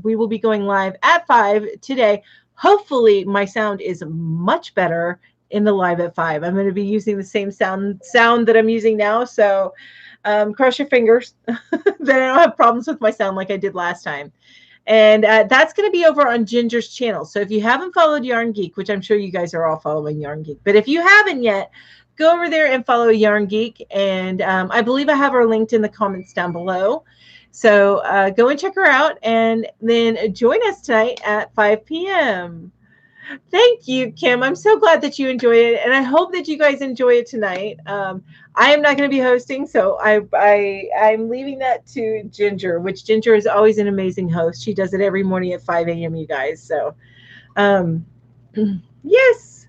We will be going live at 5 today. Hopefully my sound is much better in the Live at 5. I'm going to be using the same sound that I'm using now. So cross your fingers that I don't have problems with my sound like I did last time. And that's going to be over on Ginger's channel. So if you haven't followed Yarn Geek, which I'm sure you guys are all following Yarn Geek, but if you haven't yet, go over there and follow Yarn Geek. And I believe I have her linked in the comments down below. So go and check her out, and then join us tonight at 5 p.m. Thank you, Kim. I'm so glad that you enjoyed it, and I hope that you guys enjoy it tonight. I am not going to be hosting, so I'm leaving that to Ginger, which Ginger is always an amazing host. She does it every morning at 5 a.m., you guys. So, yes.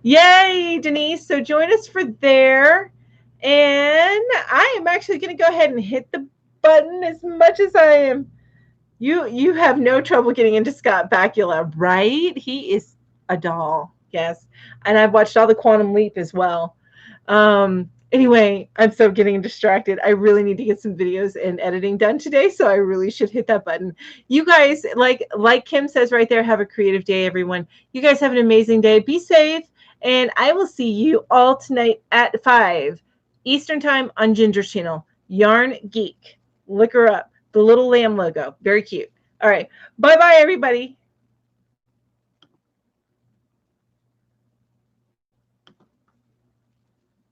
Yay, Denise. So join us for there. And I am actually going to go ahead and hit the button as much as I am. You have no trouble getting into Scott Bakula, right? He is a doll. Yes. And I've watched all the Quantum Leap as well. Anyway, I'm so getting distracted. I really need to get some videos and editing done today, so I really should hit that button. You guys, like Kim says right there, have a creative day, everyone. You guys have an amazing day. Be safe, and I will see you all tonight at 5 Eastern time on Ginger's channel, Yarn Geek. Look her up. The little lamb logo. Very cute. All right. Bye-bye, everybody.